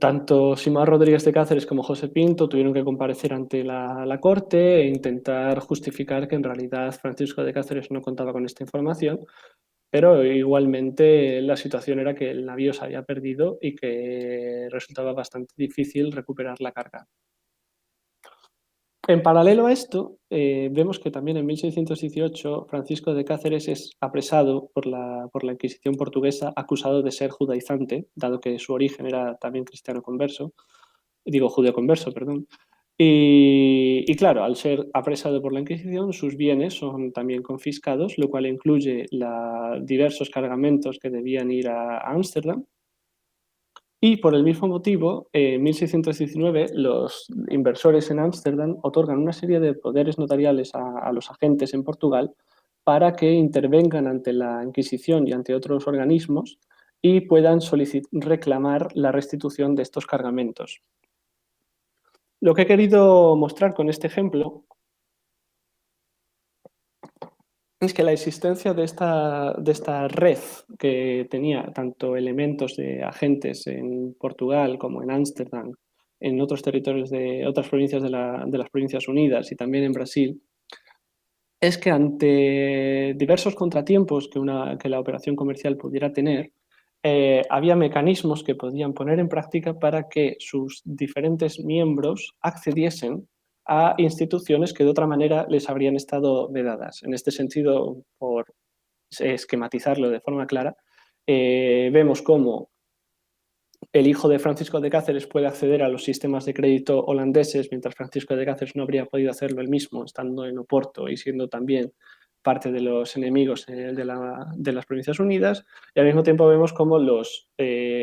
Tanto Simón Rodríguez de Cáceres como José Pinto tuvieron que comparecer ante la corte e intentar justificar que en realidad Francisco de Cáceres no contaba con esta información, pero igualmente la situación era que el navío se había perdido y que resultaba bastante difícil recuperar la carga. En paralelo a esto, vemos que también en 1618 Francisco de Cáceres es apresado por la Inquisición portuguesa, acusado de ser judaizante, dado que su origen era también cristiano converso, digo judeo converso, perdón. Y claro, al ser apresado por la Inquisición, sus bienes son también confiscados, lo cual incluye diversos cargamentos que debían ir a Ámsterdam. Y por el mismo motivo, en 1619 los inversores en Ámsterdam otorgan una serie de poderes notariales a los agentes en Portugal para que intervengan ante la Inquisición y ante otros organismos y puedan reclamar la restitución de estos cargamentos. Lo que he querido mostrar con este ejemplo es que la existencia de esta red que tenía tanto elementos de agentes en Portugal como en Ámsterdam, en otros territorios de otras provincias de las Provincias Unidas y también en Brasil, es que ante diversos contratiempos que la operación comercial pudiera tener, había mecanismos que podían poner en práctica para que sus diferentes miembros accediesen a instituciones que de otra manera les habrían estado vedadas. En este sentido, por esquematizarlo de forma clara, vemos cómo el hijo de Francisco de Cáceres puede acceder a los sistemas de crédito holandeses, mientras Francisco de Cáceres no habría podido hacerlo él mismo, estando en Oporto y siendo también parte de los enemigos de las Provincias Unidas, y al mismo tiempo vemos cómo los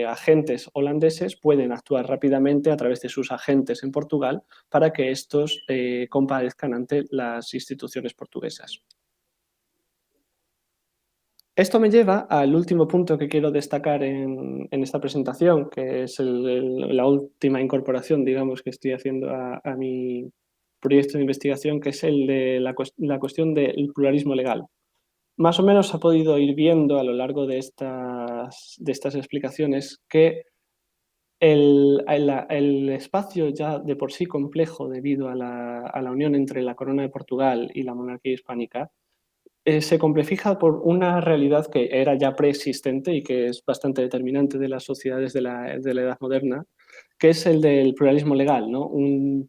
agentes holandeses pueden actuar rápidamente a través de sus agentes en Portugal para que estos comparezcan ante las instituciones portuguesas. Esto me lleva al último punto que quiero destacar en esta presentación, que es la última incorporación, digamos, que estoy haciendo a mi proyecto de investigación, que es el de la cuestión del pluralismo legal. Más o menos se ha podido ir viendo a lo largo de estas explicaciones que el espacio ya de por sí complejo debido a la unión entre la Corona de Portugal y la monarquía hispánica se complejiza por una realidad que era ya preexistente y que es bastante determinante de las sociedades de la Edad Moderna, que es el del pluralismo legal, ¿no?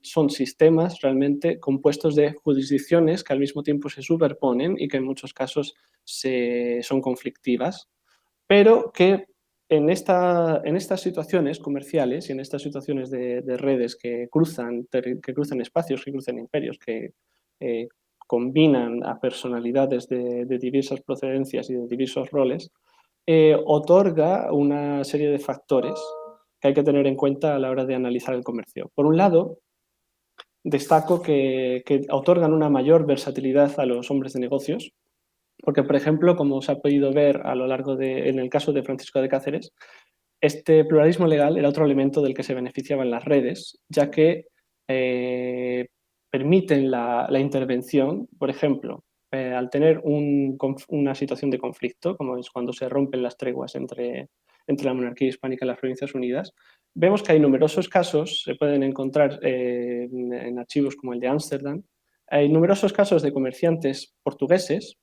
Son sistemas realmente compuestos de jurisdicciones que al mismo tiempo se superponen y que en muchos casos son conflictivas, pero que en estas situaciones comerciales y en estas situaciones de redes que cruzan espacios, que cruzan imperios, que eh, combinan a personalidades de diversas procedencias y de diversos roles, otorga una serie de factores que hay que tener en cuenta a la hora de analizar el comercio. Por un lado, destaco que otorgan una mayor versatilidad a los hombres de negocios, porque, por ejemplo, como se ha podido ver en el caso de Francisco de Cáceres, este pluralismo legal era otro elemento del que se beneficiaban las redes, ya que permiten la intervención, por ejemplo, al tener una situación de conflicto, como es cuando se rompen las treguas entre la monarquía hispánica y las Provincias Unidas, vemos que hay numerosos casos, se pueden encontrar en archivos como el de Ámsterdam, hay numerosos casos de comerciantes portugueses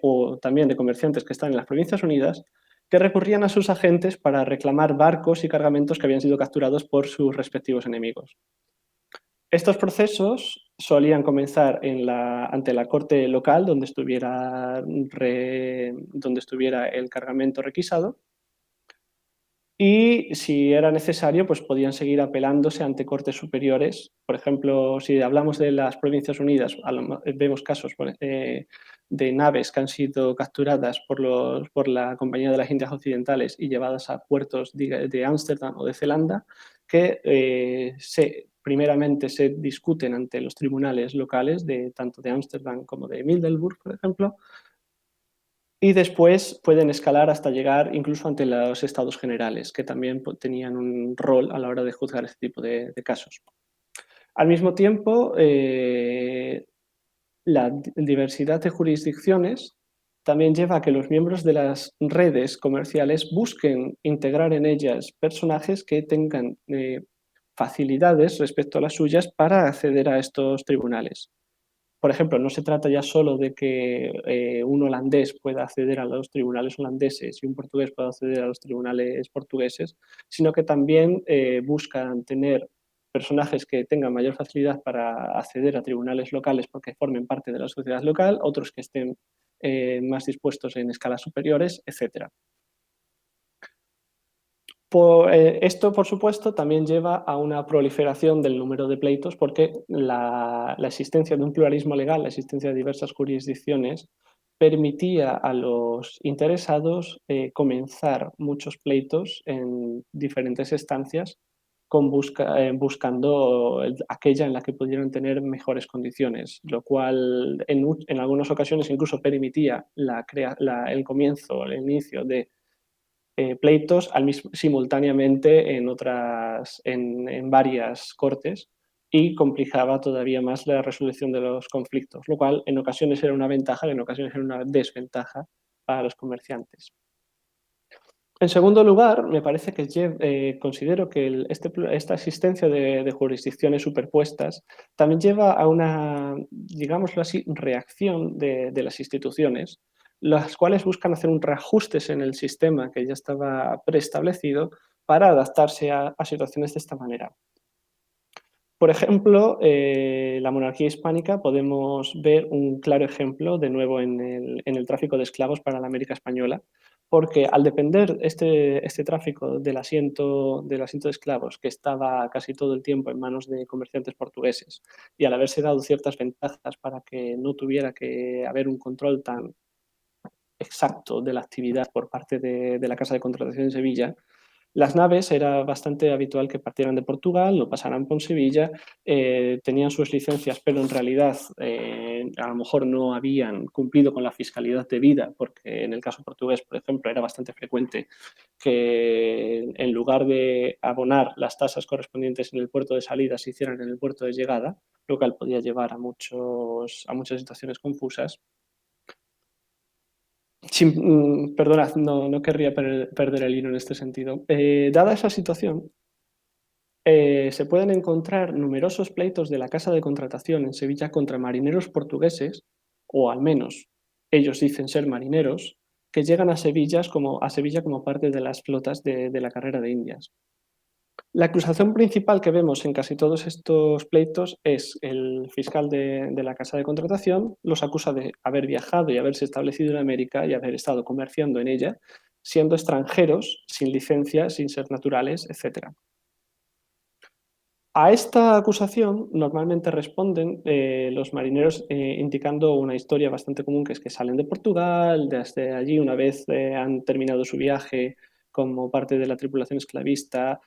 o también de comerciantes que están en las Provincias Unidas que recurrían a sus agentes para reclamar barcos y cargamentos que habían sido capturados por sus respectivos enemigos. Estos procesos solían comenzar ante la corte local donde estuviera el cargamento requisado y si era necesario, pues podían seguir apelándose ante cortes superiores. Por ejemplo, si hablamos de las Provincias Unidas, vemos casos de naves que han sido capturadas por la Compañía de las Indias Occidentales y llevadas a puertos de Ámsterdam o de Zelanda, que primeramente se discuten ante los tribunales locales, tanto de Ámsterdam como de Middelburg, por ejemplo, y después pueden escalar hasta llegar incluso ante los estados generales, que también tenían un rol a la hora de juzgar este tipo de casos. Al mismo tiempo, la diversidad de jurisdicciones también lleva a que los miembros de las redes comerciales busquen integrar en ellas personajes que tengan facilidades respecto a las suyas para acceder a estos tribunales. Por ejemplo, no se trata ya solo de que un holandés pueda acceder a los tribunales holandeses y un portugués pueda acceder a los tribunales portugueses, sino que también buscan tener personajes que tengan mayor facilidad para acceder a tribunales locales porque formen parte de la sociedad local, otros que estén más dispuestos en escalas superiores, etc. Esto, por supuesto, también lleva a una proliferación del número de pleitos porque la existencia de un pluralismo legal, la existencia de diversas jurisdicciones, permitía a los interesados comenzar muchos pleitos en diferentes estancias buscando aquella en la que pudieran tener mejores condiciones, lo cual en algunas ocasiones incluso permitía el comienzo, el inicio de pleitos simultáneamente en varias cortes y complicaba todavía más la resolución de los conflictos, lo cual en ocasiones era una ventaja y en ocasiones era una desventaja para los comerciantes. En segundo lugar, me parece que considero que esta existencia de jurisdicciones superpuestas también lleva a una, digámoslo así, reacción de las instituciones, las cuales buscan hacer un reajustes en el sistema que ya estaba preestablecido para adaptarse a situaciones de esta manera. Por ejemplo, la monarquía hispánica podemos ver un claro ejemplo de nuevo en el tráfico de esclavos para la América española, porque al depender este tráfico del asiento de esclavos, que estaba casi todo el tiempo en manos de comerciantes portugueses, y al haberse dado ciertas ventajas para que no tuviera que haber un control tan exacto de la actividad por parte de la Casa de Contratación de Sevilla, las naves era bastante habitual que partieran de Portugal, lo pasaran por Sevilla, tenían sus licencias, pero en realidad a lo mejor no habían cumplido con la fiscalidad debida, porque en el caso portugués, por ejemplo, era bastante frecuente que en lugar de abonar las tasas correspondientes en el puerto de salida se hicieran en el puerto de llegada, lo cual podía llevar a muchas situaciones confusas. Perdonad, no querría perder el hilo en este sentido. Dada esa situación, se pueden encontrar numerosos pleitos de la Casa de Contratación en Sevilla contra marineros portugueses, o al menos ellos dicen ser marineros, que llegan a Sevilla como parte de las flotas de la carrera de Indias. La acusación principal que vemos en casi todos estos pleitos es el fiscal de la Casa de Contratación, los acusa de haber viajado y haberse establecido en América y haber estado comerciando en ella, siendo extranjeros, sin licencia, sin ser naturales, etc. A esta acusación normalmente responden los marineros indicando una historia bastante común, que es que salen de Portugal, desde allí una vez han terminado su viaje como parte de la tripulación esclavista,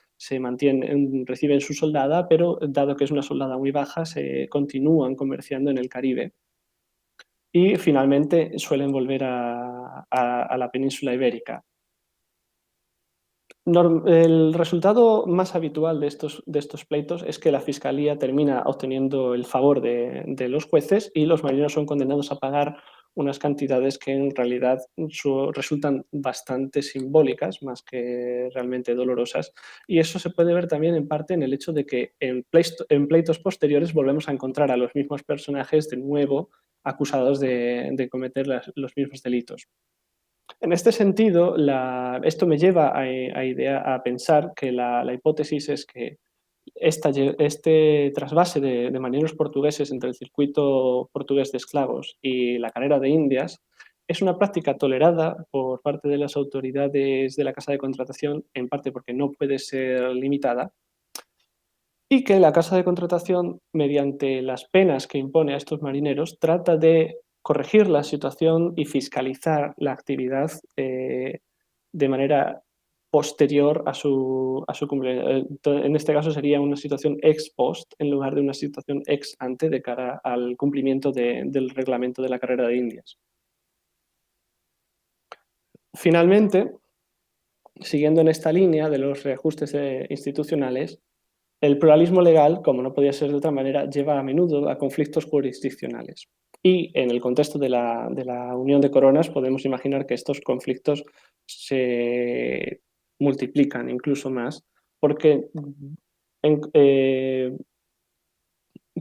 reciben su soldada, pero dado que es una soldada muy baja, se continúan comerciando en el Caribe y finalmente suelen volver a la península ibérica. El resultado más habitual de estos pleitos es que la fiscalía termina obteniendo el favor de los jueces y los marineros son condenados a pagar unas cantidades que en realidad resultan bastante simbólicas, más que realmente dolorosas. Y eso se puede ver también en parte en el hecho de que en pleitos posteriores volvemos a encontrar a los mismos personajes de nuevo acusados de cometer los mismos delitos. En este sentido, esto me lleva a pensar que la hipótesis es que este trasvase de marineros portugueses entre el circuito portugués de esclavos y la carrera de Indias Es una práctica tolerada por parte de las autoridades de la casa de contratación, en parte porque no puede ser limitada, y que la casa de contratación, mediante las penas que impone a estos marineros, trata de corregir la situación y fiscalizar la actividad de manera posterior a su cumplimiento. En este caso sería una situación ex post en lugar de una situación ex ante de cara al cumplimiento del reglamento de la carrera de Indias. Finalmente, siguiendo en esta línea de los reajustes institucionales, el pluralismo legal, como no podía ser de otra manera, lleva a menudo a conflictos jurisdiccionales. Y en el contexto de la Unión de Coronas podemos imaginar que estos conflictos se multiplican incluso más porque,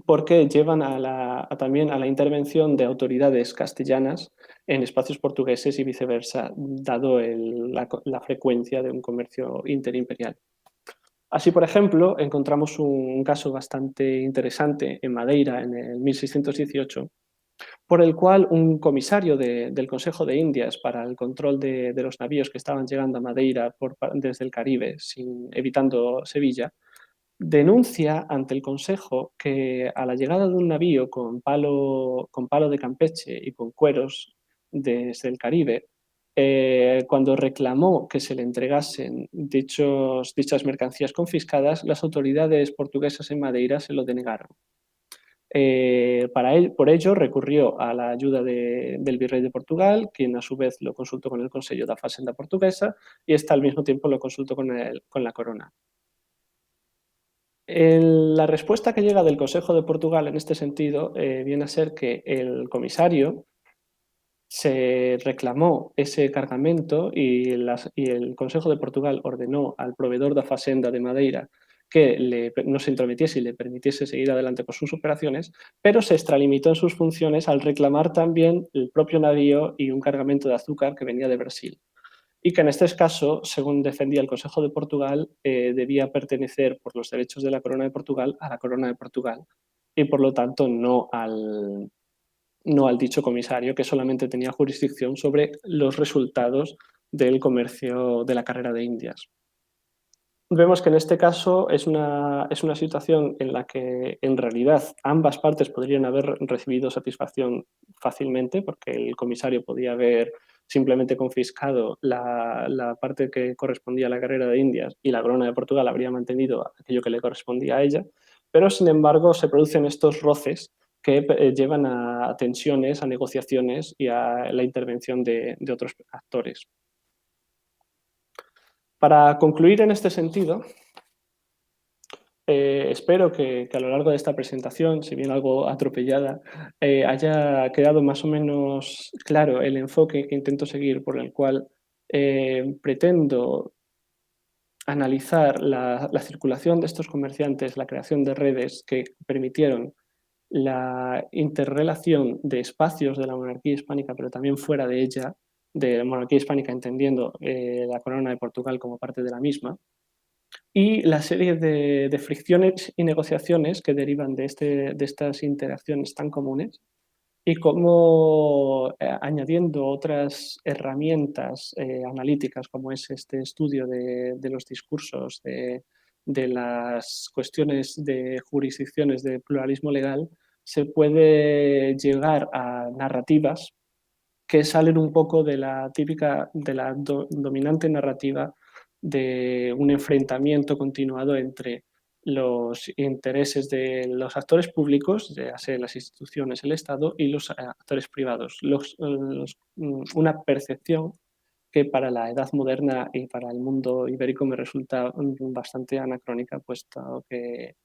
porque llevan también a la intervención de autoridades castellanas en espacios portugueses y viceversa, dado la frecuencia de un comercio interimperial. Así, por ejemplo, encontramos un caso bastante interesante en Madeira en el 1618, por el cual un comisario del Consejo de Indias para el control de los navíos que estaban llegando a Madeira desde el Caribe, evitando Sevilla, denuncia ante el Consejo que a la llegada de un navío con palo de Campeche y con cueros desde el Caribe, cuando reclamó que se le entregasen dichas mercancías confiscadas, las autoridades portuguesas en Madeira se lo denegaron. Por ello recurrió a la ayuda del virrey de Portugal, quien a su vez lo consultó con el Consello da Facenda portuguesa y ésta al mismo tiempo lo consultó con la corona. La respuesta que llega del Consejo de Portugal en este sentido viene a ser que el comisario se reclamó ese cargamento y el Consejo de Portugal ordenó al proveedor da Facenda de Madeira que no se intrometiese y le permitiese seguir adelante con sus operaciones, pero se extralimitó en sus funciones al reclamar también el propio navío y un cargamento de azúcar que venía de Brasil. Y que en este caso, según defendía el Consejo de Portugal, debía pertenecer por los derechos de la Corona de Portugal a la Corona de Portugal y por lo tanto no al dicho comisario, que solamente tenía jurisdicción sobre los resultados del comercio de la carrera de Indias. Vemos que en este caso es una situación en la que en realidad ambas partes podrían haber recibido satisfacción fácilmente, porque el comisario podía haber simplemente confiscado la parte que correspondía a la carrera de Indias y la corona de Portugal habría mantenido aquello que le correspondía a ella, pero sin embargo se producen estos roces que llevan a tensiones, a negociaciones y a la intervención de otros actores. Para concluir en este sentido, espero que a lo largo de esta presentación, si bien algo atropellada, haya quedado más o menos claro el enfoque que intento seguir, por el cual pretendo analizar la circulación de estos comerciantes, la creación de redes que permitieron la interrelación de espacios de la monarquía hispánica, pero también fuera de ella, de la monarquía hispánica entendiendo la corona de Portugal como parte de la misma, y la serie de fricciones y negociaciones que derivan de estas interacciones tan comunes y cómo añadiendo otras herramientas analíticas como es este estudio de los discursos, de las cuestiones de jurisdicciones de pluralismo legal, se puede llegar a narrativas que salen un poco de la típica, de la dominante narrativa de un enfrentamiento continuado entre los intereses de los actores públicos, ya sea las instituciones, el Estado, y los actores privados. Una percepción que para la edad moderna y para el mundo ibérico me resulta bastante anacrónica, puesto que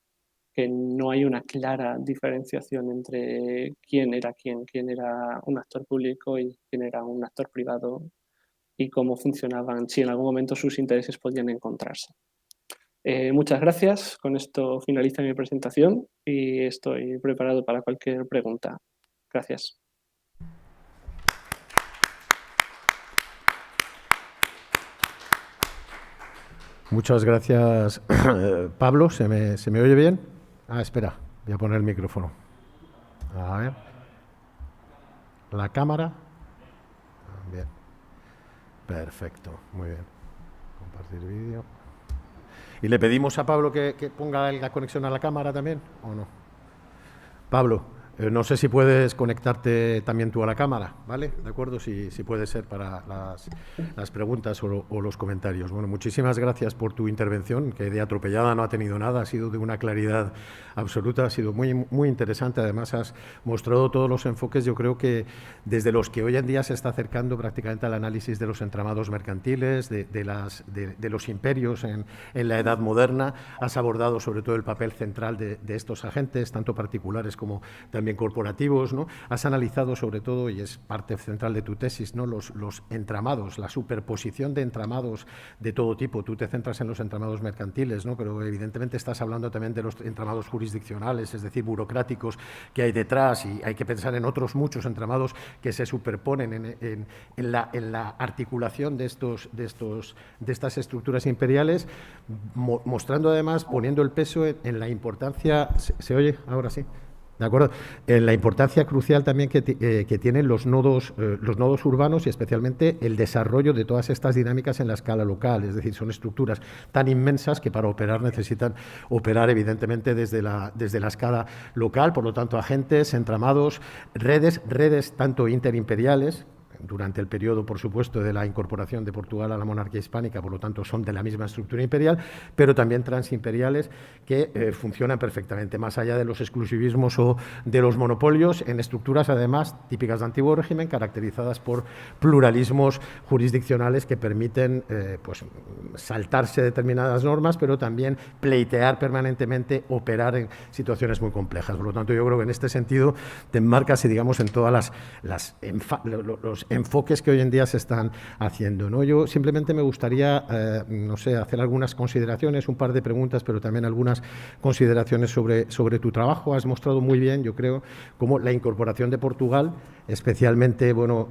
no hay una clara diferenciación entre quién era un actor público y quién era un actor privado y cómo funcionaban, si en algún momento sus intereses podían encontrarse. Muchas gracias, con esto finaliza mi presentación y estoy preparado para cualquier pregunta. Gracias. Muchas gracias, Pablo. ¿Se me oye bien? Ah, espera, voy a poner el micrófono. A ver. La cámara. Bien. Perfecto, muy bien. Compartir vídeo. ¿Y le pedimos a Pablo que ponga la conexión a la cámara también o no? Pablo, no sé si puedes conectarte también tú a la cámara, ¿vale? ¿De acuerdo? Si puede ser para las preguntas o los comentarios. Bueno, muchísimas gracias por tu intervención, que de atropellada no ha tenido nada, ha sido de una claridad absoluta, ha sido muy, muy interesante. Además, has mostrado todos los enfoques, yo creo que desde los que hoy en día se está acercando prácticamente al análisis de los entramados mercantiles, de los imperios en la edad moderna. Has abordado sobre todo el papel central de estos agentes, tanto particulares como también corporativos, ¿no? Has analizado sobre todo, y es parte central de tu tesis, ¿no?, los entramados, la superposición de entramados de todo tipo. Tú te centras en los entramados mercantiles, ¿no?, pero evidentemente estás hablando también de los entramados jurisdiccionales, es decir, burocráticos que hay detrás, y hay que pensar en otros muchos entramados que se superponen en la articulación de estas estructuras imperiales, mostrando además, poniendo el peso en la importancia. ¿Se oye? Ahora sí. ¿De acuerdo? La importancia crucial también que tienen los nodos urbanos y especialmente el desarrollo de todas estas dinámicas en la escala local. Es decir, son estructuras tan inmensas que para operar necesitan operar evidentemente desde la escala local. Por lo tanto, agentes, entramados, redes tanto interimperiales, durante el periodo, por supuesto, de la incorporación de Portugal a la monarquía hispánica, por lo tanto, son de la misma estructura imperial, pero también transimperiales que funcionan perfectamente, más allá de los exclusivismos o de los monopolios, en estructuras, además, típicas de antiguo régimen, caracterizadas por pluralismos jurisdiccionales que permiten pues, saltarse determinadas normas, pero también pleitear permanentemente, operar en situaciones muy complejas. Por lo tanto, yo creo que en este sentido te enmarcas, y digamos, en todas los enfoques que hoy en día se están haciendo, ¿no? Yo simplemente me gustaría, no sé, hacer algunas consideraciones, un par de preguntas, pero también algunas consideraciones sobre tu trabajo. Has mostrado muy bien, yo creo, cómo la incorporación de Portugal, especialmente, bueno,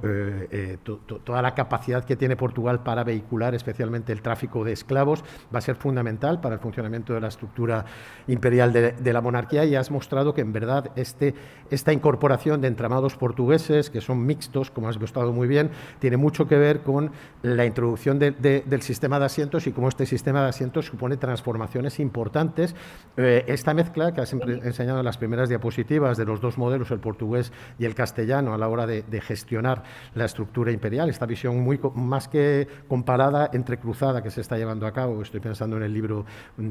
toda la capacidad que tiene Portugal para vehicular, especialmente el tráfico de esclavos, va a ser fundamental para el funcionamiento de la estructura imperial de la monarquía, y has mostrado que, en verdad, esta incorporación de entramados portugueses, que son mixtos, como has mostrado muy bien, tiene mucho que ver con la introducción del sistema de asientos y cómo este sistema de asientos supone transformaciones importantes. Esta mezcla que has enseñado en las primeras diapositivas de los dos modelos, el portugués y el castellano, a la hora de gestionar la estructura imperial, esta visión muy más que comparada, entrecruzada, que se está llevando a cabo. Estoy pensando en el libro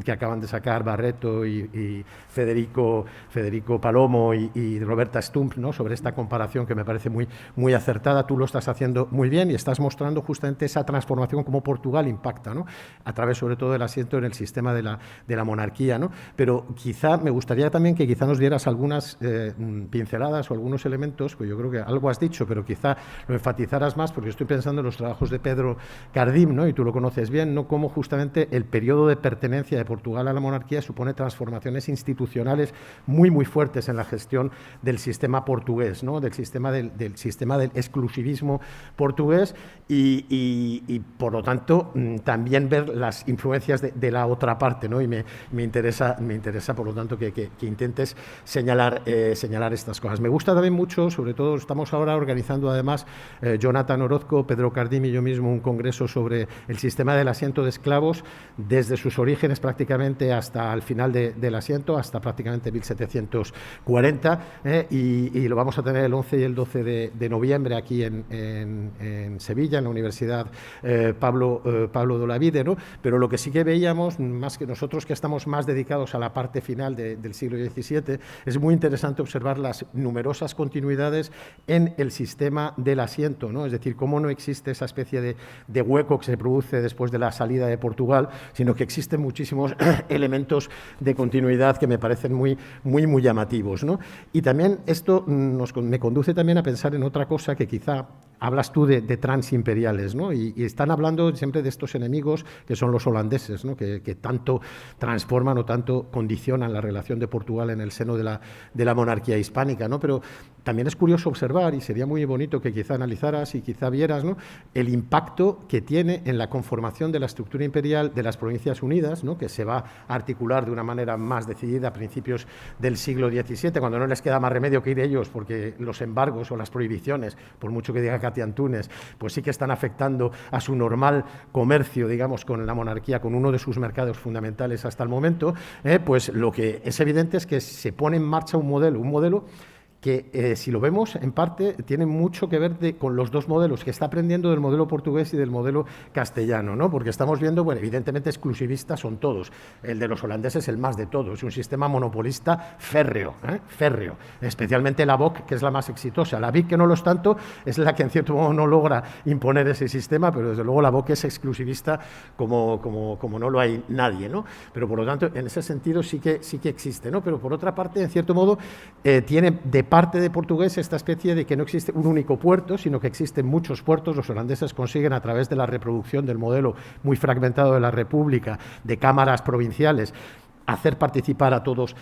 que acaban de sacar Barreto y Federico Palomo y Roberta Stump, ¿no?, sobre esta comparación que me parece muy, muy acertada. Tú lo estás haciendo muy bien y estás mostrando justamente esa transformación, como Portugal impacta, ¿no?, a través sobre todo del asiento en el sistema de la monarquía, ¿no? Pero quizá me gustaría también que quizá nos dieras algunas pinceladas o algunos elementos, pues yo creo que algo has dicho, pero quizá lo enfatizaras más, porque estoy pensando en los trabajos de Pedro Cardim, ¿no?, y tú lo conoces bien, ¿no?, cómo justamente el periodo de pertenencia de Portugal a la monarquía supone transformaciones institucionales muy, muy fuertes en la gestión del sistema portugués, ¿no?, del sistema del exclusivismo portugués, y por lo tanto también ver las influencias de la otra parte, ¿no? Y me interesa por lo tanto que intentes señalar estas cosas. Me gusta también mucho, sobre todo estamos ahora organizando además Jonathan Orozco, Pedro Cardim y yo mismo un congreso sobre el sistema del asiento de esclavos desde sus orígenes prácticamente hasta el final del asiento, hasta prácticamente 1740, y lo vamos a tener el 11 y el 12 de noviembre aquí en Sevilla, en la Universidad Pablo de Olavide, ¿no? Pero lo que sí que veíamos, más que nosotros que estamos más dedicados a la parte final del siglo XVII, es muy interesante observar las numerosas continuidades en el sistema del asiento, ¿no? Es decir, cómo no existe esa especie de hueco que se produce después de la salida de Portugal, sino que existen muchísimos elementos de continuidad que me parecen muy, muy, muy llamativos, ¿no? Y también esto me conduce también a pensar en otra cosa que quizá hablas tú de transimperiales, ¿no? Y están hablando siempre de estos enemigos que son los holandeses, ¿no?, que tanto transforman o tanto condicionan la relación de Portugal en el seno de la monarquía hispánica, ¿no? Pero también es curioso observar, y sería muy bonito que quizá analizaras y quizá vieras, ¿no?, el impacto que tiene en la conformación de la estructura imperial de las Provincias Unidas, ¿no?, que se va a articular de una manera más decidida a principios del siglo XVII, cuando no les queda más remedio que ir ellos, porque los embargos o las prohibiciones, por mucho que diga Mascate y Antunes, pues sí que están afectando a su normal comercio, digamos, con la monarquía, con uno de sus mercados fundamentales hasta el momento, pues lo que es evidente es que se pone en marcha un modelo que si lo vemos, en parte, tiene mucho que ver con los dos modelos, que está aprendiendo del modelo portugués y del modelo castellano, ¿no? Porque estamos viendo, bueno, evidentemente exclusivistas son todos. El de los holandeses el más de todos. Es un sistema monopolista férreo, férreo. Especialmente la BOC, que es la más exitosa. La BIC, que no lo es tanto, es la que en cierto modo no logra imponer ese sistema, pero desde luego la BOC es exclusivista como no lo hay nadie, ¿no? Pero por lo tanto, en ese sentido sí que existe, ¿no? Pero por otra parte, en cierto modo, tiene de parte de portugués esta especie de que no existe un único puerto, sino que existen muchos puertos. Los holandeses consiguen, a través de la reproducción del modelo muy fragmentado de la República, de cámaras provinciales, hacer participar a todos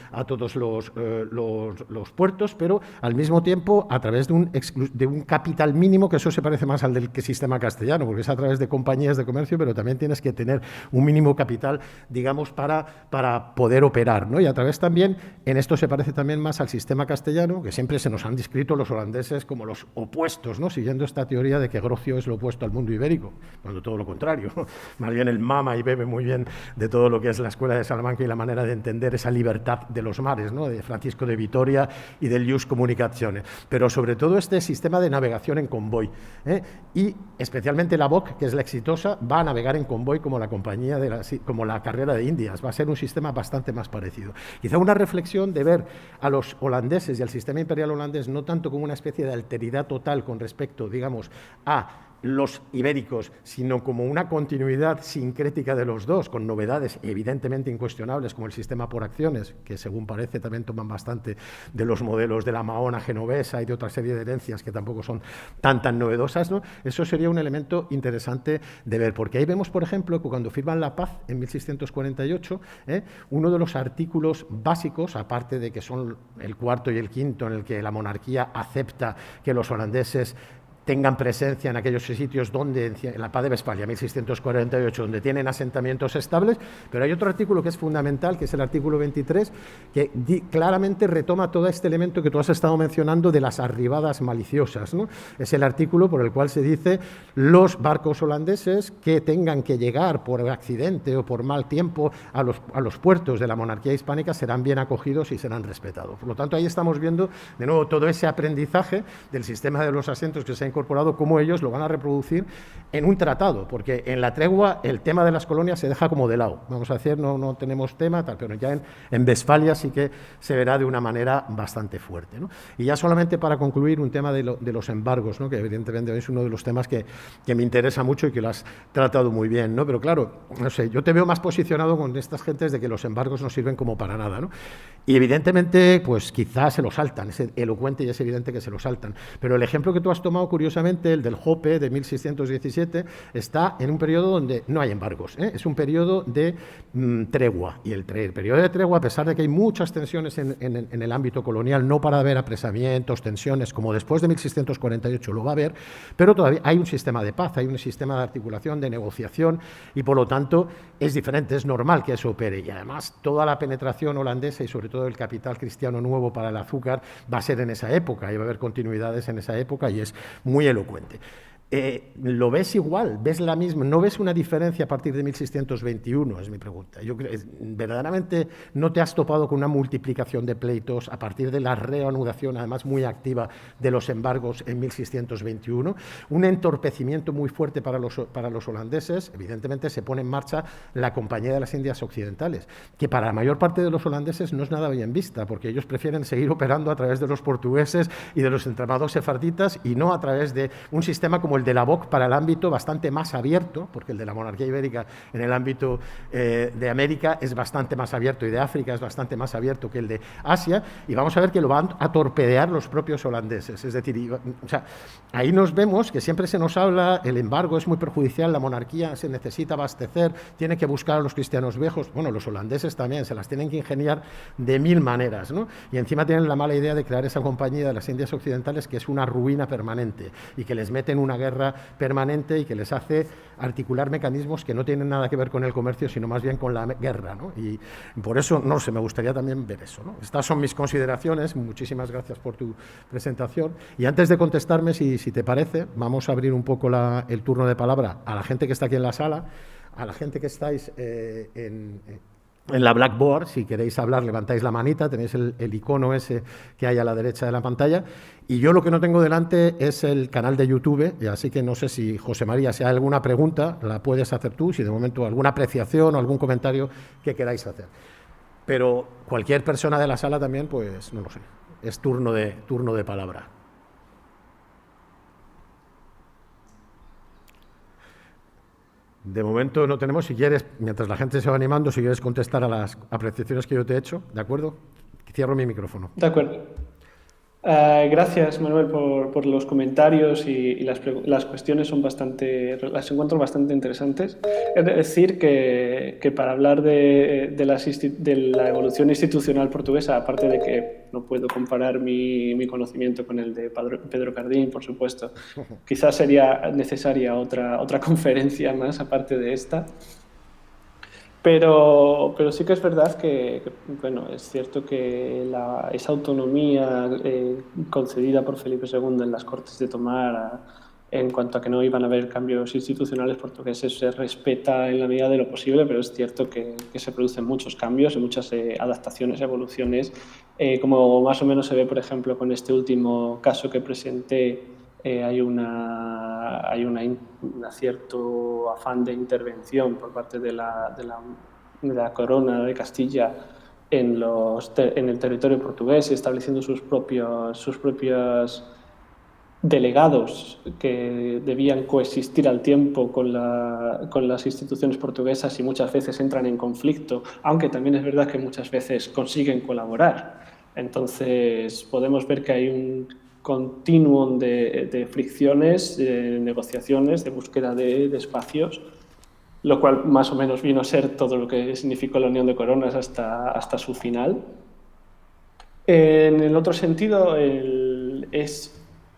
los puertos, pero al mismo tiempo a través de un capital mínimo, que eso se parece más al del sistema castellano, porque es a través de compañías de comercio, pero también tienes que tener un mínimo capital, digamos, para poder operar, ¿no? Y a través también, en esto se parece también más al sistema castellano, que siempre se nos han descrito los holandeses como los opuestos, ¿no? Siguiendo esta teoría de que Grocio es lo opuesto al mundo ibérico, cuando todo lo contrario. Más bien él mama y bebe muy bien de todo lo que es la escuela de Salamanca y la manera de entender esa libertad de los mares, ¿no? De Francisco de Vitoria y del Ius Comunicazione, pero sobre todo este sistema de navegación en convoy, y especialmente la BOC, que es la exitosa, va a navegar en convoy como la compañía como la carrera de Indias. Va a ser un sistema bastante más parecido. Quizá una reflexión de ver a los holandeses y al sistema imperial holandés no tanto como una especie de alteridad total con respecto, digamos, a los ibéricos, sino como una continuidad sincrética de los dos, con novedades evidentemente incuestionables, como el sistema por acciones, que según parece también toman bastante de los modelos de la Mahona genovesa y de otra serie de herencias que tampoco son tan novedosas, ¿no? Eso sería un elemento interesante de ver, porque ahí vemos, por ejemplo, que cuando firman la paz en 1648, uno de los artículos básicos, aparte de que son el cuarto y el quinto, en el que la monarquía acepta que los holandeses tengan presencia en aquellos sitios donde, en la paz de Westfalia, 1648, donde tienen asentamientos estables, pero hay otro artículo que es fundamental, que es el artículo 23, que claramente retoma todo este elemento que tú has estado mencionando de las arribadas maliciosas, ¿no? Es el artículo por el cual se dice los barcos holandeses que tengan que llegar por accidente o por mal tiempo a los puertos de la monarquía hispánica serán bien acogidos y serán respetados. Por lo tanto, ahí estamos viendo de nuevo todo ese aprendizaje del sistema de los asentos que se ha incorporado, cómo ellos lo van a reproducir en un tratado, porque en la tregua el tema de las colonias se deja como de lado. Vamos a decir, no tenemos tema, tal, pero ya en Westfalia sí que se verá de una manera bastante fuerte, ¿no? Y ya solamente para concluir, un tema de los embargos, ¿no? Que evidentemente es uno de los temas que me interesa mucho y que lo has tratado muy bien, ¿no? Pero claro, no sé, yo te veo más posicionado con estas gentes de que los embargos no sirven como para nada, ¿no? Y evidentemente, pues quizás se lo saltan, es elocuente y es evidente que se lo saltan, pero el ejemplo que tú has tomado, curiosamente, el del Jope de 1617, está en un periodo donde no hay embargos, es un periodo de tregua, y el periodo de tregua, a pesar de que hay muchas tensiones en el ámbito colonial, no para haber apresamientos, tensiones, como después de 1648 lo va a haber, pero todavía hay un sistema de paz, hay un sistema de articulación, de negociación, y por lo tanto es diferente, es normal que eso opere, y además toda la penetración holandesa y sobre todo el capital cristiano nuevo para el azúcar va a ser en esa época, y va a haber continuidades en esa época, y es muy elocuente. ¿Lo ves igual? ¿Ves la misma? ¿No ves una diferencia a partir de 1621? Es mi pregunta. Yo creo, ¿verdaderamente no te has topado con una multiplicación de pleitos a partir de la reanudación, además muy activa, de los embargos en 1621? Un entorpecimiento muy fuerte para los holandeses. Evidentemente se pone en marcha la Compañía de las Indias Occidentales, que para la mayor parte de los holandeses no es nada bien vista, porque ellos prefieren seguir operando a través de los portugueses y de los entramados sefarditas y no a través de un sistema como el de la BOC para el ámbito bastante más abierto, porque el de la monarquía ibérica en el ámbito de América es bastante más abierto y de África es bastante más abierto que el de Asia, y vamos a ver que lo van a torpedear los propios holandeses. Es decir, o sea, ahí nos vemos que siempre se nos habla, el embargo es muy perjudicial, la monarquía se necesita abastecer, tiene que buscar a los cristianos viejos. Bueno, los holandeses también se las tienen que ingeniar de mil maneras, ¿no? Y encima tienen la mala idea de crear esa compañía de las Indias Occidentales, que es una ruina permanente y que les mete en una guerra guerra permanente y que les hace articular mecanismos que no tienen nada que ver con el comercio, sino más bien con la guerra, ¿no? Y por eso, no sé, me gustaría también ver eso, ¿no? Estas son mis consideraciones. Muchísimas gracias por tu presentación. Y antes de contestarme, si te parece, vamos a abrir un poco el turno de palabra a la gente que está aquí en la sala, a la gente que estáis en la Blackboard. Si queréis hablar, levantáis la manita, tenéis el icono ese que hay a la derecha de la pantalla. Y yo lo que no tengo delante es el canal de YouTube, y así que no sé si, José María, si hay alguna pregunta, la puedes hacer tú, si de momento alguna apreciación o algún comentario que queráis hacer. Pero cualquier persona de la sala también, pues no lo sé, es turno de palabra. De momento no tenemos. Si quieres, mientras la gente se va animando, si quieres contestar a las apreciaciones que yo te he hecho, ¿de acuerdo? Cierro mi micrófono. De acuerdo. Gracias, Manuel, por los comentarios y las cuestiones las encuentro bastante interesantes. Es decir, que para hablar de la evolución institucional portuguesa, aparte de que no puedo comparar mi conocimiento con el de Pedro Cardín, por supuesto, quizás sería necesaria otra conferencia más aparte de esta. Pero sí que es verdad que bueno, es cierto que esa autonomía concedida por Felipe II en las Cortes de Tomar en cuanto a que no iban a haber cambios institucionales portugueses se respeta en la medida de lo posible, pero es cierto que se producen muchos cambios y muchas adaptaciones, evoluciones, como más o menos se ve, por ejemplo, con este último caso que presenté. Hay un cierto afán de intervención por parte de la corona de Castilla en el territorio portugués, estableciendo sus propios delegados que debían coexistir al tiempo con las instituciones portuguesas y muchas veces entran en conflicto, aunque también es verdad que muchas veces consiguen colaborar. Entonces podemos ver que hay un continuum de fricciones, de negociaciones, de búsqueda de espacios, lo cual más o menos vino a ser todo lo que significó la Unión de Coronas hasta su final. En el otro sentido,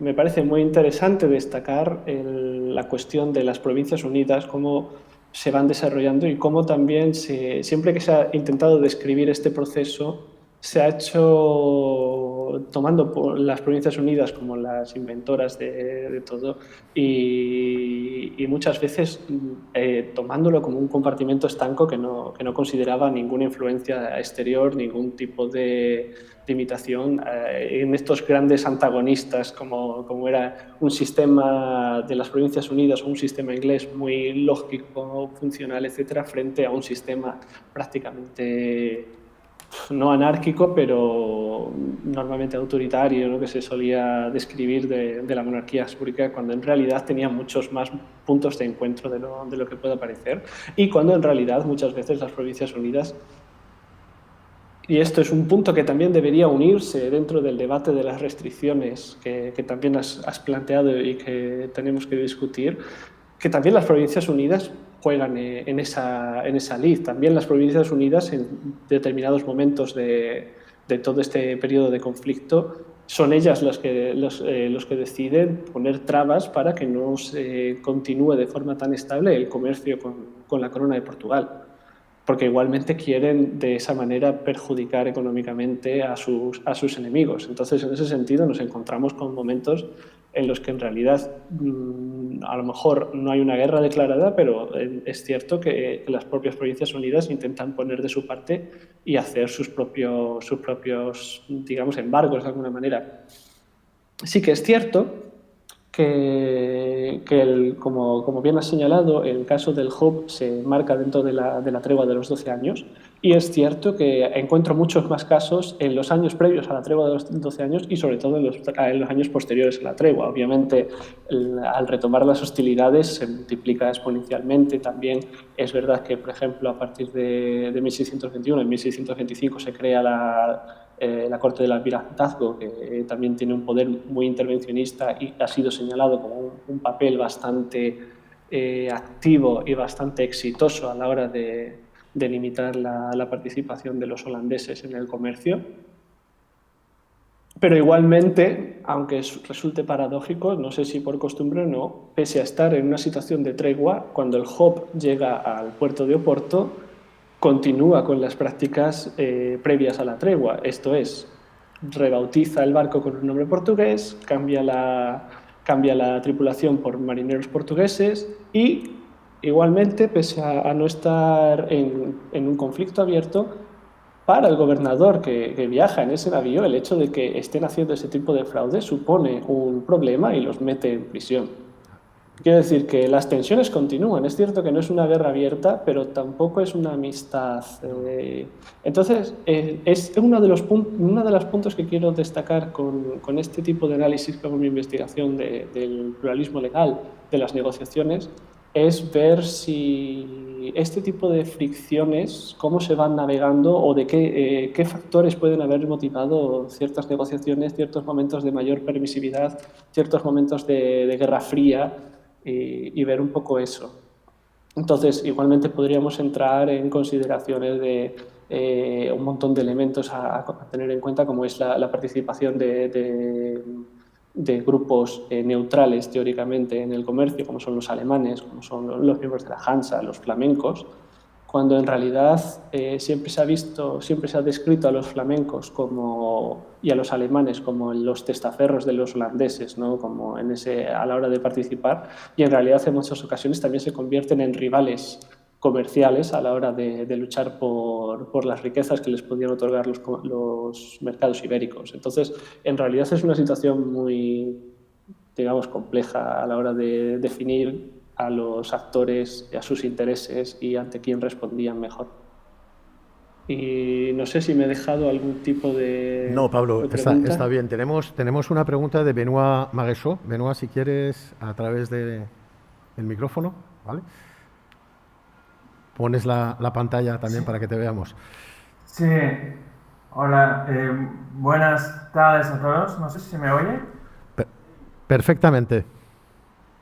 me parece muy interesante destacar la cuestión de las Provincias Unidas, cómo se van desarrollando y cómo también siempre que se ha intentado describir este proceso, se ha hecho tomando por las Provincias Unidas como las inventoras de todo y muchas veces tomándolo como un compartimento estanco que no consideraba ninguna influencia exterior, ningún tipo de imitación en estos grandes antagonistas como era un sistema de las Provincias Unidas o un sistema inglés muy lógico, funcional, etcétera, frente a un sistema prácticamente no anárquico, pero normalmente autoritario, ¿no?, que se solía describir de la monarquía habsburga, cuando en realidad tenía muchos más puntos de encuentro de lo que puede parecer, y cuando en realidad muchas veces las Provincias Unidas, y esto es un punto que también debería unirse dentro del debate de las restricciones que también has planteado y que tenemos que discutir, que también las Provincias Unidas juegan en esa lid. También las Provincias Unidas, en determinados momentos de todo este periodo de conflicto, son ellas los que deciden poner trabas para que no se continúe de forma tan estable el comercio con la Corona de Portugal, porque igualmente quieren de esa manera perjudicar económicamente a sus enemigos. Entonces, en ese sentido, nos encontramos con momentos en los que en realidad a lo mejor no hay una guerra declarada, pero es cierto que las propias Provincias Unidas intentan poner de su parte y hacer sus propios, digamos, embargos de alguna manera. Sí que es cierto que como bien has señalado, el caso del Hub se marca dentro de la tregua de los 12 años, y es cierto que encuentro muchos más casos en los años previos a la tregua de los 12 años y sobre todo en los años posteriores a la tregua. Obviamente, al retomar las hostilidades se multiplica exponencialmente. También es verdad que, por ejemplo, a partir de 1621, en 1625 se crea la Corte del Almirantazgo, que también tiene un poder muy intervencionista y ha sido señalado como un papel bastante activo y bastante exitoso a la hora de limitar la participación de los holandeses en el comercio. Pero igualmente, aunque resulte paradójico, no sé si por costumbre o no, pese a estar en una situación de tregua, cuando el hub llega al puerto de Oporto, continúa con las prácticas previas a la tregua. Esto es, rebautiza el barco con un nombre portugués, cambia la tripulación por marineros portugueses y, igualmente, pese a no estar en un conflicto abierto, para el gobernador que viaja en ese navío, el hecho de que estén haciendo ese tipo de fraude supone un problema y los mete en prisión. Quiero decir que las tensiones continúan. Es cierto que no es una guerra abierta, pero tampoco es una amistad. Entonces, es uno de los puntos que quiero destacar con este tipo de análisis que hago en mi investigación del pluralismo legal, de las negociaciones, es ver si este tipo de fricciones, cómo se van navegando o de qué factores pueden haber motivado ciertas negociaciones, ciertos momentos de mayor permisividad, ciertos momentos de guerra fría y ver un poco eso. Entonces, igualmente podríamos entrar en consideraciones de un montón de elementos a tener en cuenta, como es la participación de grupos neutrales teóricamente en el comercio, como son los alemanes, como son los miembros de la Hansa, los flamencos, cuando en realidad siempre se ha descrito a los flamencos y a los alemanes como los testaferros de los holandeses, ¿no? Como a la hora de participar, y en realidad en muchas ocasiones también se convierten en rivales comerciales a la hora de luchar por las riquezas que les podían otorgar los mercados ibéricos. Entonces, en realidad es una situación muy, digamos, compleja a la hora de definir a los actores, a sus intereses y ante quién respondían mejor. Y no sé si me he dejado algún tipo de No, Pablo, pregunta. está bien. Tenemos una pregunta de Benoit Maguesó. Benoit, si quieres, a través del micrófono, ¿vale? Pones la pantalla también Sí, para que te veamos. sí. Hola, buenas tardes a todos. No sé si me oye. Perfectamente.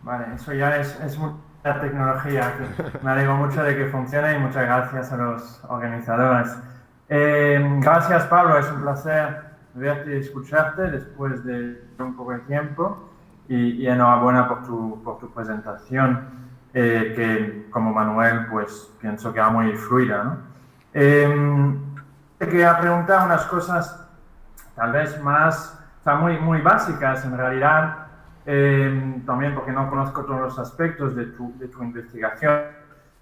Vale, eso ya es mucha tecnología. Que me alegro mucho de que funcione y muchas gracias a los organizadores. Gracias, Pablo. Es un placer verte y escucharte después de un poco de tiempo. Y enhorabuena por tu presentación, que como Manuel, pues pienso que va muy fluida, ¿no? Te quería preguntar unas cosas tal vez más, o sea, muy básicas en realidad, también porque no conozco todos los aspectos de tu investigación.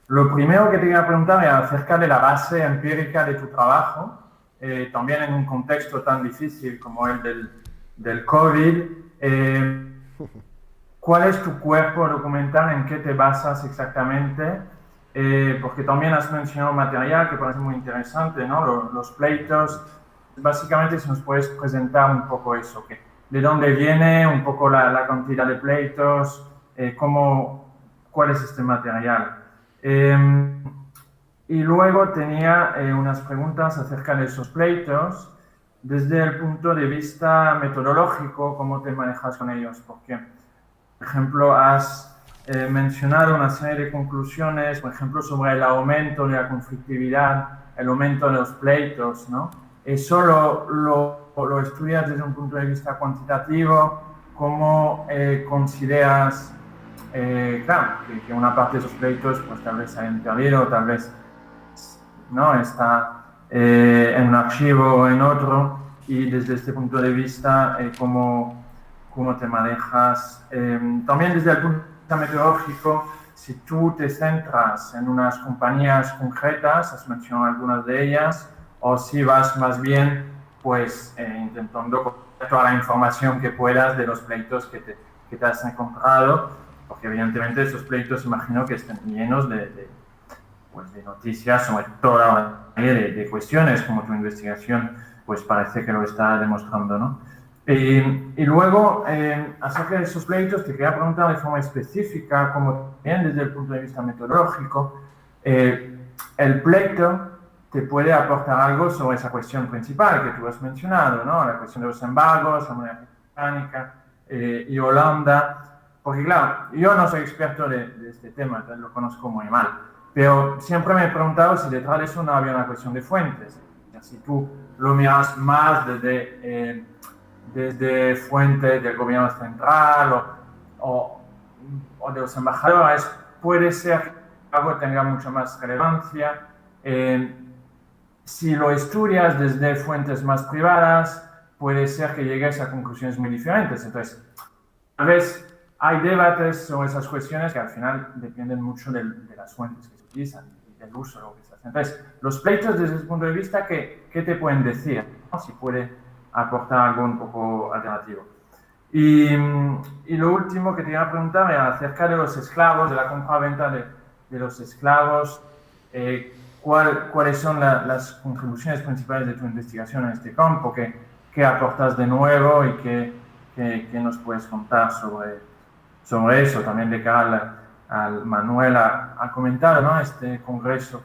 Lo primero que te quería preguntar era acerca de la base empírica de tu trabajo, también en un contexto tan difícil como el del COVID. ¿Cuál es tu cuerpo documental? ¿En qué te basas exactamente? Porque también has mencionado material que parece muy interesante, ¿no? Los pleitos. Básicamente, si nos puedes presentar un poco eso, de dónde viene, un poco la cantidad de pleitos, cuál es este material. Y luego tenía unas preguntas acerca de esos pleitos, desde el punto de vista metodológico, ¿cómo te manejas con ellos? Porque, por ejemplo, has mencionado una serie de conclusiones, por ejemplo, sobre el aumento de la conflictividad, el aumento de los pleitos, ¿no? ¿Eso lo estudias desde un punto de vista cuantitativo? ¿Cómo consideras, claro, que una parte de esos pleitos pues tal vez se hayan perdido, tal vez no está en un archivo o en otro? Y desde este punto de vista, ¿cómo te manejas? También desde el punto de vista metodológico, si tú te centras en unas compañías concretas, has mencionado algunas de ellas, o si vas más bien pues intentando coger toda la información que puedas de los pleitos que te has encontrado, porque evidentemente esos pleitos imagino que estén llenos de noticias sobre toda una serie de cuestiones, como tu investigación pues parece que lo está demostrando, ¿no? Y luego, acerca de esos pleitos, te quería preguntar de forma específica, como también desde el punto de vista metodológico, el pleito te puede aportar algo sobre esa cuestión principal que tú has mencionado, ¿no? La cuestión de los embargos, la moneda británica y Holanda. Porque claro, yo no soy experto de este tema, entonces lo conozco muy mal, pero siempre me he preguntado si detrás de eso no había una cuestión de fuentes. Si tú lo miras más desde desde fuentes del gobierno central o de los embajadores, puede ser que algo tenga mucha más relevancia. Si lo estudias desde fuentes más privadas, puede ser que llegues a conclusiones muy diferentes. Entonces, a veces hay debates sobre esas cuestiones que al final dependen mucho de las fuentes que se utilizan y del uso de lo que se hace. Entonces, los pleitos desde ese punto de vista, ¿qué te pueden decir? ¿No? Si puede aportar algo un poco alternativo. Y lo último que te iba a preguntar era acerca de los esclavos, de la compra-venta de los esclavos. ¿Cuáles son las contribuciones principales de tu investigación en este campo? ¿Qué aportas de nuevo y qué nos puedes contar sobre eso? También de cara al Manuel ha comentado, ¿no? Este congreso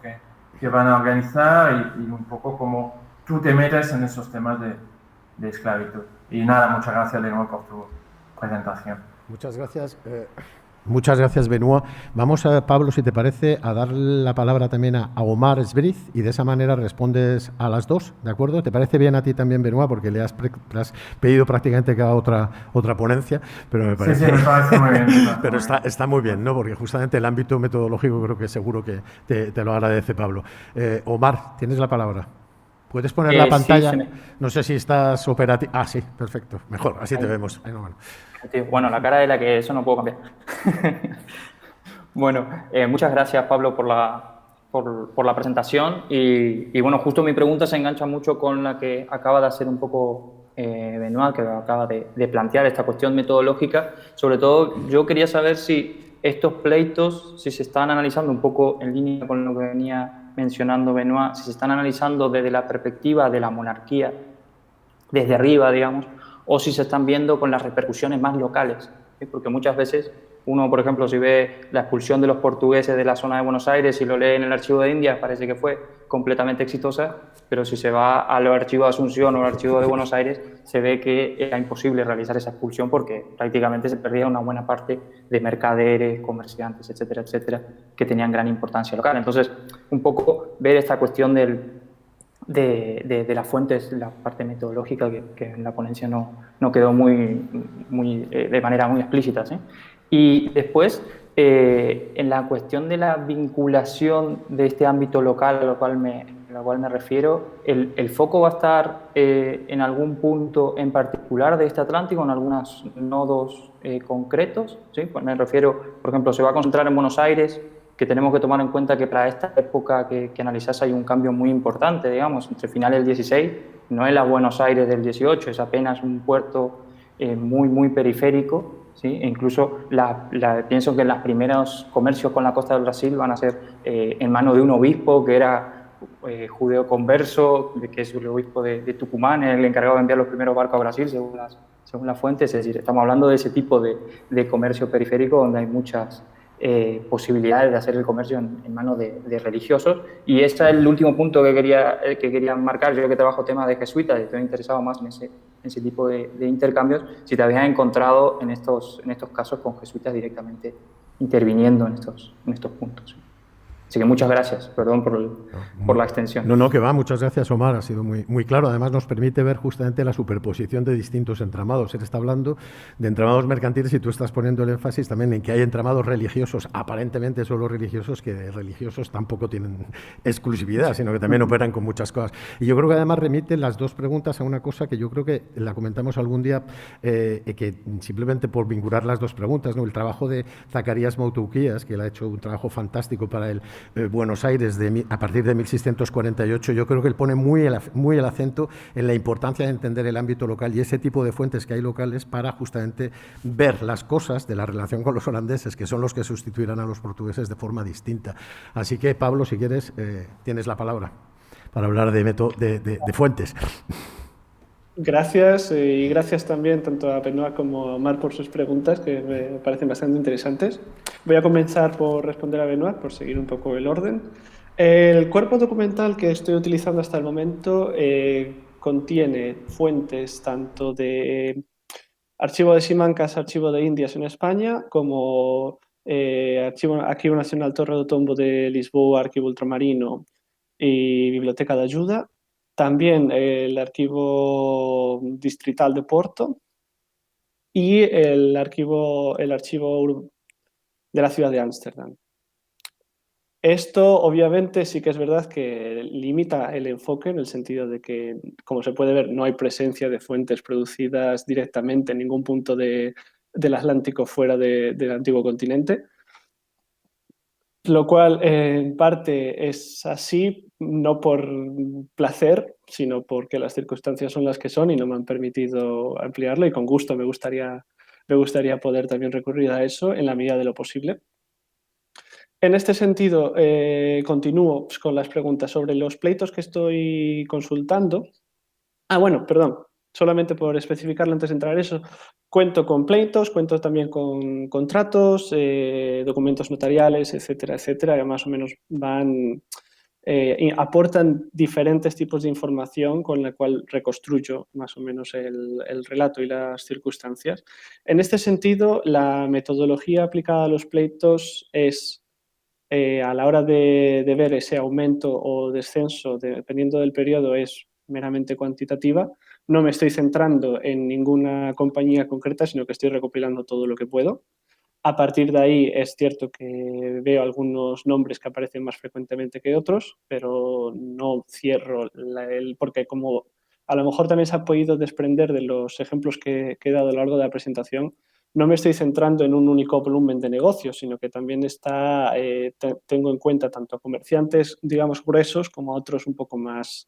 que van a organizar y un poco cómo tú te metes en esos temas de esclavitud. Y nada, muchas gracias de nuevo por tu presentación. Muchas gracias. Muchas gracias, Benoît. Vamos, Pablo, si te parece, a dar la palabra también a Omar Esbriz y de esa manera respondes a las dos, ¿de acuerdo? ¿Te parece bien a ti también, Benoît? Porque le has pedido prácticamente que haga otra ponencia, pero me parece... Sí, me parece muy bien. Pero está muy bien, ¿no? Porque justamente el ámbito metodológico creo que seguro que te lo agradece, Pablo. Omar, tienes la palabra. ¿Puedes poner la pantalla? Sí, no sé si estás operativo. Ah, sí, perfecto. Mejor, así te vemos. Ahí no, bueno, la cara de la que eso no puedo cambiar. Bueno, muchas gracias, Pablo, por la presentación. Y bueno, justo mi pregunta se engancha mucho con la que acaba de hacer un poco Benoît, que acaba de plantear esta cuestión metodológica. Sobre todo, yo quería saber si estos pleitos, si se están analizando un poco en línea con lo que venía mencionando Benoît, si se están analizando desde la perspectiva de la monarquía, desde arriba, digamos, o si se están viendo con las repercusiones más locales, ¿sí? Porque muchas veces uno, por ejemplo, si ve la expulsión de los portugueses de la zona de Buenos Aires y lo lee en el archivo de Indias, parece que fue completamente exitosa, pero si se va a los archivos de Asunción o al archivo de Buenos Aires, se ve que era imposible realizar esa expulsión porque prácticamente se perdía una buena parte de mercaderes, comerciantes, etcétera, etcétera, que tenían gran importancia local. Entonces, un poco ver esta cuestión de las fuentes, la parte metodológica que en la ponencia no quedó de manera muy explícita, ¿sí? Y después, en la cuestión de la vinculación de este ámbito local a la cual me refiero, el foco va a estar en algún punto en particular de este Atlántico, en algunos nodos concretos, ¿sí? Pues me refiero, por ejemplo, se va a concentrar en Buenos Aires, que tenemos que tomar en cuenta que para esta época que analizás hay un cambio muy importante, digamos, entre finales del 16, no es la Buenos Aires del 18, es apenas un puerto muy periférico, ¿sí? E incluso pienso que los primeros comercios con la costa del Brasil van a ser en manos de un obispo que era judeo converso, que es el obispo de Tucumán, el encargado de enviar los primeros barcos a Brasil, según las fuentes. Es decir, estamos hablando de ese tipo de comercio periférico donde hay muchas posibilidades de hacer el comercio en manos de religiosos. Y ese es el último punto que quería marcar. Yo que trabajo temas de jesuitas y estoy interesado más en ese tipo de intercambios, si te habías encontrado en estos casos con jesuitas directamente interviniendo en estos puntos. Así que muchas gracias, perdón por la extensión. No, que va, muchas gracias, Omar, ha sido muy claro. Además nos permite ver justamente la superposición de distintos entramados. Él está hablando de entramados mercantiles y tú estás poniendo el énfasis también en que hay entramados religiosos, aparentemente solo religiosos, que de religiosos tampoco tienen exclusividad, sino que también operan con muchas cosas. Y yo creo que además remiten las dos preguntas a una cosa que yo creo que la comentamos algún día, que simplemente por vincular las dos preguntas, ¿no? El trabajo de Zacarías Moutoukias, que él ha hecho un trabajo fantástico para el Buenos Aires a partir de 1648, yo creo que él pone muy el acento en la importancia de entender el ámbito local y ese tipo de fuentes que hay locales para justamente ver las cosas de la relación con los holandeses, que son los que sustituirán a los portugueses de forma distinta. Así que, Pablo, si quieres, tienes la palabra para hablar de fuentes. Gracias y gracias también tanto a Benoît como a Omar por sus preguntas, que me parecen bastante interesantes. Voy a comenzar por responder a Benoît, por seguir un poco el orden. El cuerpo documental que estoy utilizando hasta el momento contiene fuentes tanto de Archivo de Simancas, Archivo de Indias en España, como Archivo Nacional Torre do Tombo de Lisboa, Arquivo Ultramarino y Biblioteca de Ayuda. también el archivo distrital de Porto y el archivo de la ciudad de Ámsterdam. Esto obviamente sí que es verdad que limita el enfoque en el sentido de que, como se puede ver, no hay presencia de fuentes producidas directamente en ningún punto del Atlántico fuera del antiguo continente, lo cual en parte es así, no por placer, sino porque las circunstancias son las que son y no me han permitido ampliarlo, y con gusto me gustaría poder también recurrir a eso en la medida de lo posible. En este sentido, continúo con las preguntas sobre los pleitos que estoy consultando. Bueno, perdón, solamente por especificarlo antes de entrar en eso, cuento con pleitos, cuento también con contratos, documentos notariales, etcétera, etcétera, que más o menos aportan diferentes tipos de información con la cual reconstruyo más o menos el relato y las circunstancias. En este sentido, la metodología aplicada a los pleitos es, a la hora de ver ese aumento o descenso, dependiendo del periodo, es meramente cuantitativa. No me estoy centrando en ninguna compañía concreta, sino que estoy recopilando todo lo que puedo. A partir de ahí es cierto que veo algunos nombres que aparecen más frecuentemente que otros, pero no cierro porque como a lo mejor también se ha podido desprender de los ejemplos que he dado a lo largo de la presentación, no me estoy centrando en un único volumen de negocios, sino que también tengo en cuenta tanto a comerciantes, digamos, gruesos como a otros un poco más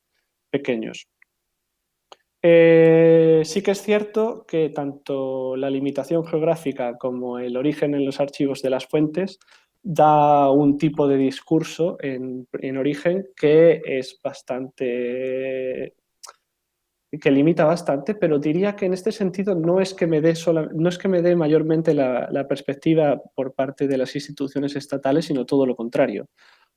pequeños. Sí que es cierto que tanto la limitación geográfica como el origen en los archivos de las fuentes da un tipo de discurso en origen que es bastante, que limita bastante, pero diría que en este sentido no es que me dé mayormente la perspectiva por parte de las instituciones estatales, sino todo lo contrario,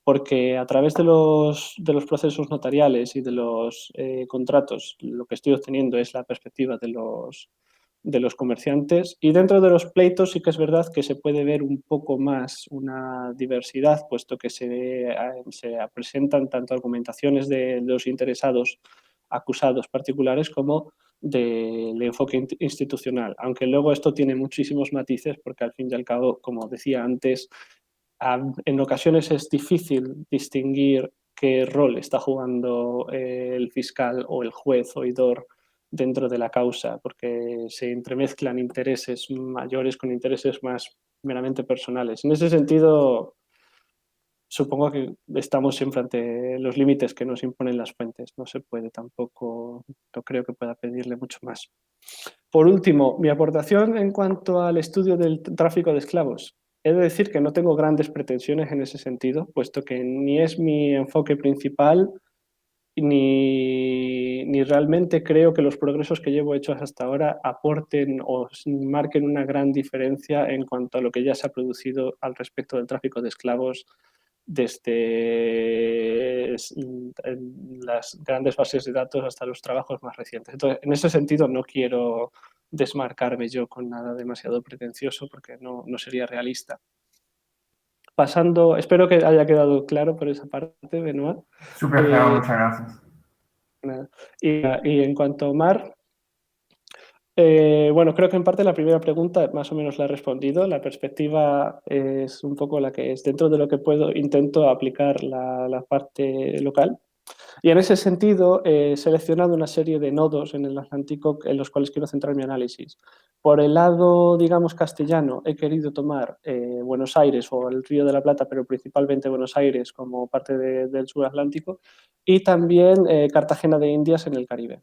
porque a través de los procesos notariales y de los contratos, lo que estoy obteniendo es la perspectiva de los comerciantes, y dentro de los pleitos sí que es verdad que se puede ver un poco más una diversidad, puesto que se presentan tanto argumentaciones de los interesados acusados particulares como del enfoque institucional, aunque luego esto tiene muchísimos matices porque al fin y al cabo, como decía antes, en ocasiones es difícil distinguir qué rol está jugando el fiscal o el juez oidor dentro de la causa, porque se entremezclan intereses mayores con intereses más meramente personales. En ese sentido, supongo que estamos siempre ante los límites que nos imponen las fuentes. No se puede tampoco, no creo que pueda pedirle mucho más. Por último, mi aportación en cuanto al estudio del tráfico de esclavos. He de decir que no tengo grandes pretensiones en ese sentido, puesto que ni es mi enfoque principal, ni realmente creo que los progresos que llevo hechos hasta ahora aporten o marquen una gran diferencia en cuanto a lo que ya se ha producido al respecto del tráfico de esclavos desde las grandes bases de datos hasta los trabajos más recientes. Entonces, en ese sentido no quiero desmarcarme yo con nada demasiado pretencioso porque no sería realista. Pasando, espero que haya quedado claro por esa parte, Benoit. Súper claro, muchas gracias. Y en cuanto a Omar, bueno, creo que en parte la primera pregunta más o menos la he respondido. La perspectiva es un poco la que es. Dentro de lo que puedo, intento aplicar la parte local. Y en ese sentido, he seleccionado una serie de nodos en el Atlántico en los cuales quiero centrar mi análisis. Por el lado, digamos, castellano, he querido tomar Buenos Aires o el Río de la Plata, pero principalmente Buenos Aires como parte del sur atlántico, y también Cartagena de Indias en el Caribe.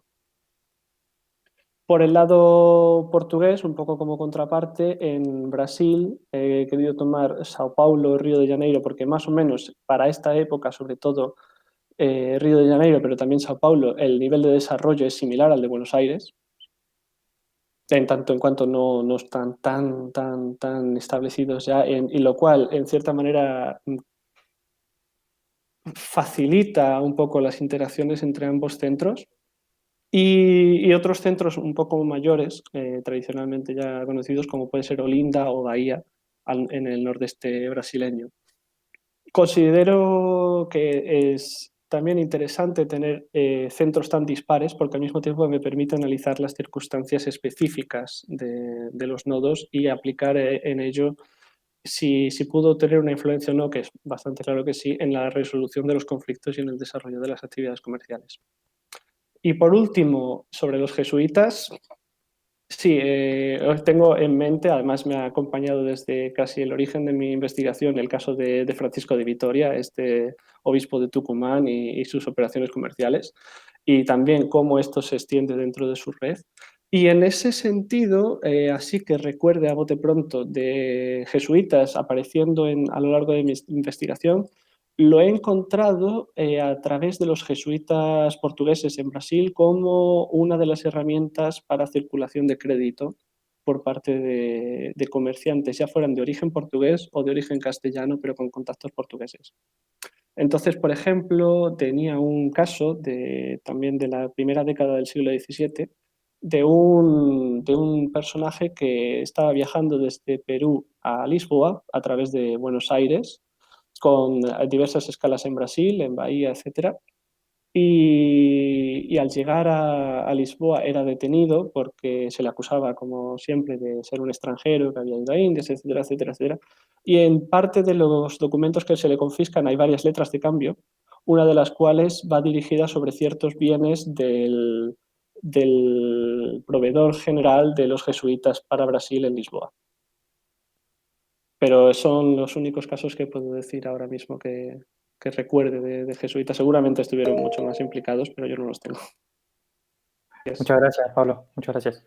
Por el lado portugués, un poco como contraparte, en Brasil he querido tomar Sao Paulo, Río de Janeiro, porque más o menos para esta época, sobre todo Río de Janeiro, pero también Sao Paulo, el nivel de desarrollo es similar al de Buenos Aires, en tanto en cuanto no están tan establecidos ya, y lo cual, en cierta manera, facilita un poco las interacciones entre ambos centros. Y otros centros un poco mayores, tradicionalmente ya conocidos, como puede ser Olinda o Bahía, en el nordeste brasileño. Considero que también interesante tener centros tan dispares porque al mismo tiempo me permite analizar las circunstancias específicas de los nodos y aplicar en ello si pudo tener una influencia o no, que es bastante claro que sí, en la resolución de los conflictos y en el desarrollo de las actividades comerciales. Y por último, sobre los jesuitas, sí, tengo en mente, además me ha acompañado desde casi el origen de mi investigación, el caso de Francisco de Vitoria, este obispo de Tucumán y sus operaciones comerciales, y también cómo esto se extiende dentro de su red. Y en ese sentido, así que recuerde a bote pronto de jesuitas apareciendo a lo largo de mi investigación, lo he encontrado a través de los jesuitas portugueses en Brasil como una de las herramientas para circulación de crédito por parte de comerciantes, ya fueran de origen portugués o de origen castellano, pero con contactos portugueses. Entonces, por ejemplo, tenía un caso también de la primera década del siglo XVII de un personaje que estaba viajando desde Perú a Lisboa a través de Buenos Aires, con diversas escalas en Brasil, en Bahía, etc. Y al llegar a Lisboa era detenido porque se le acusaba, como siempre, de ser un extranjero que había ido a Indias, etcétera, etcétera, etcétera. Y en parte de los documentos que se le confiscan hay varias letras de cambio, una de las cuales va dirigida sobre ciertos bienes del proveedor general de los jesuitas para Brasil en Lisboa. Pero son los únicos casos que puedo decir ahora mismo que recuerde de jesuitas. Seguramente estuvieron mucho más implicados, pero yo no los tengo. Muchas gracias, Pablo. Muchas gracias.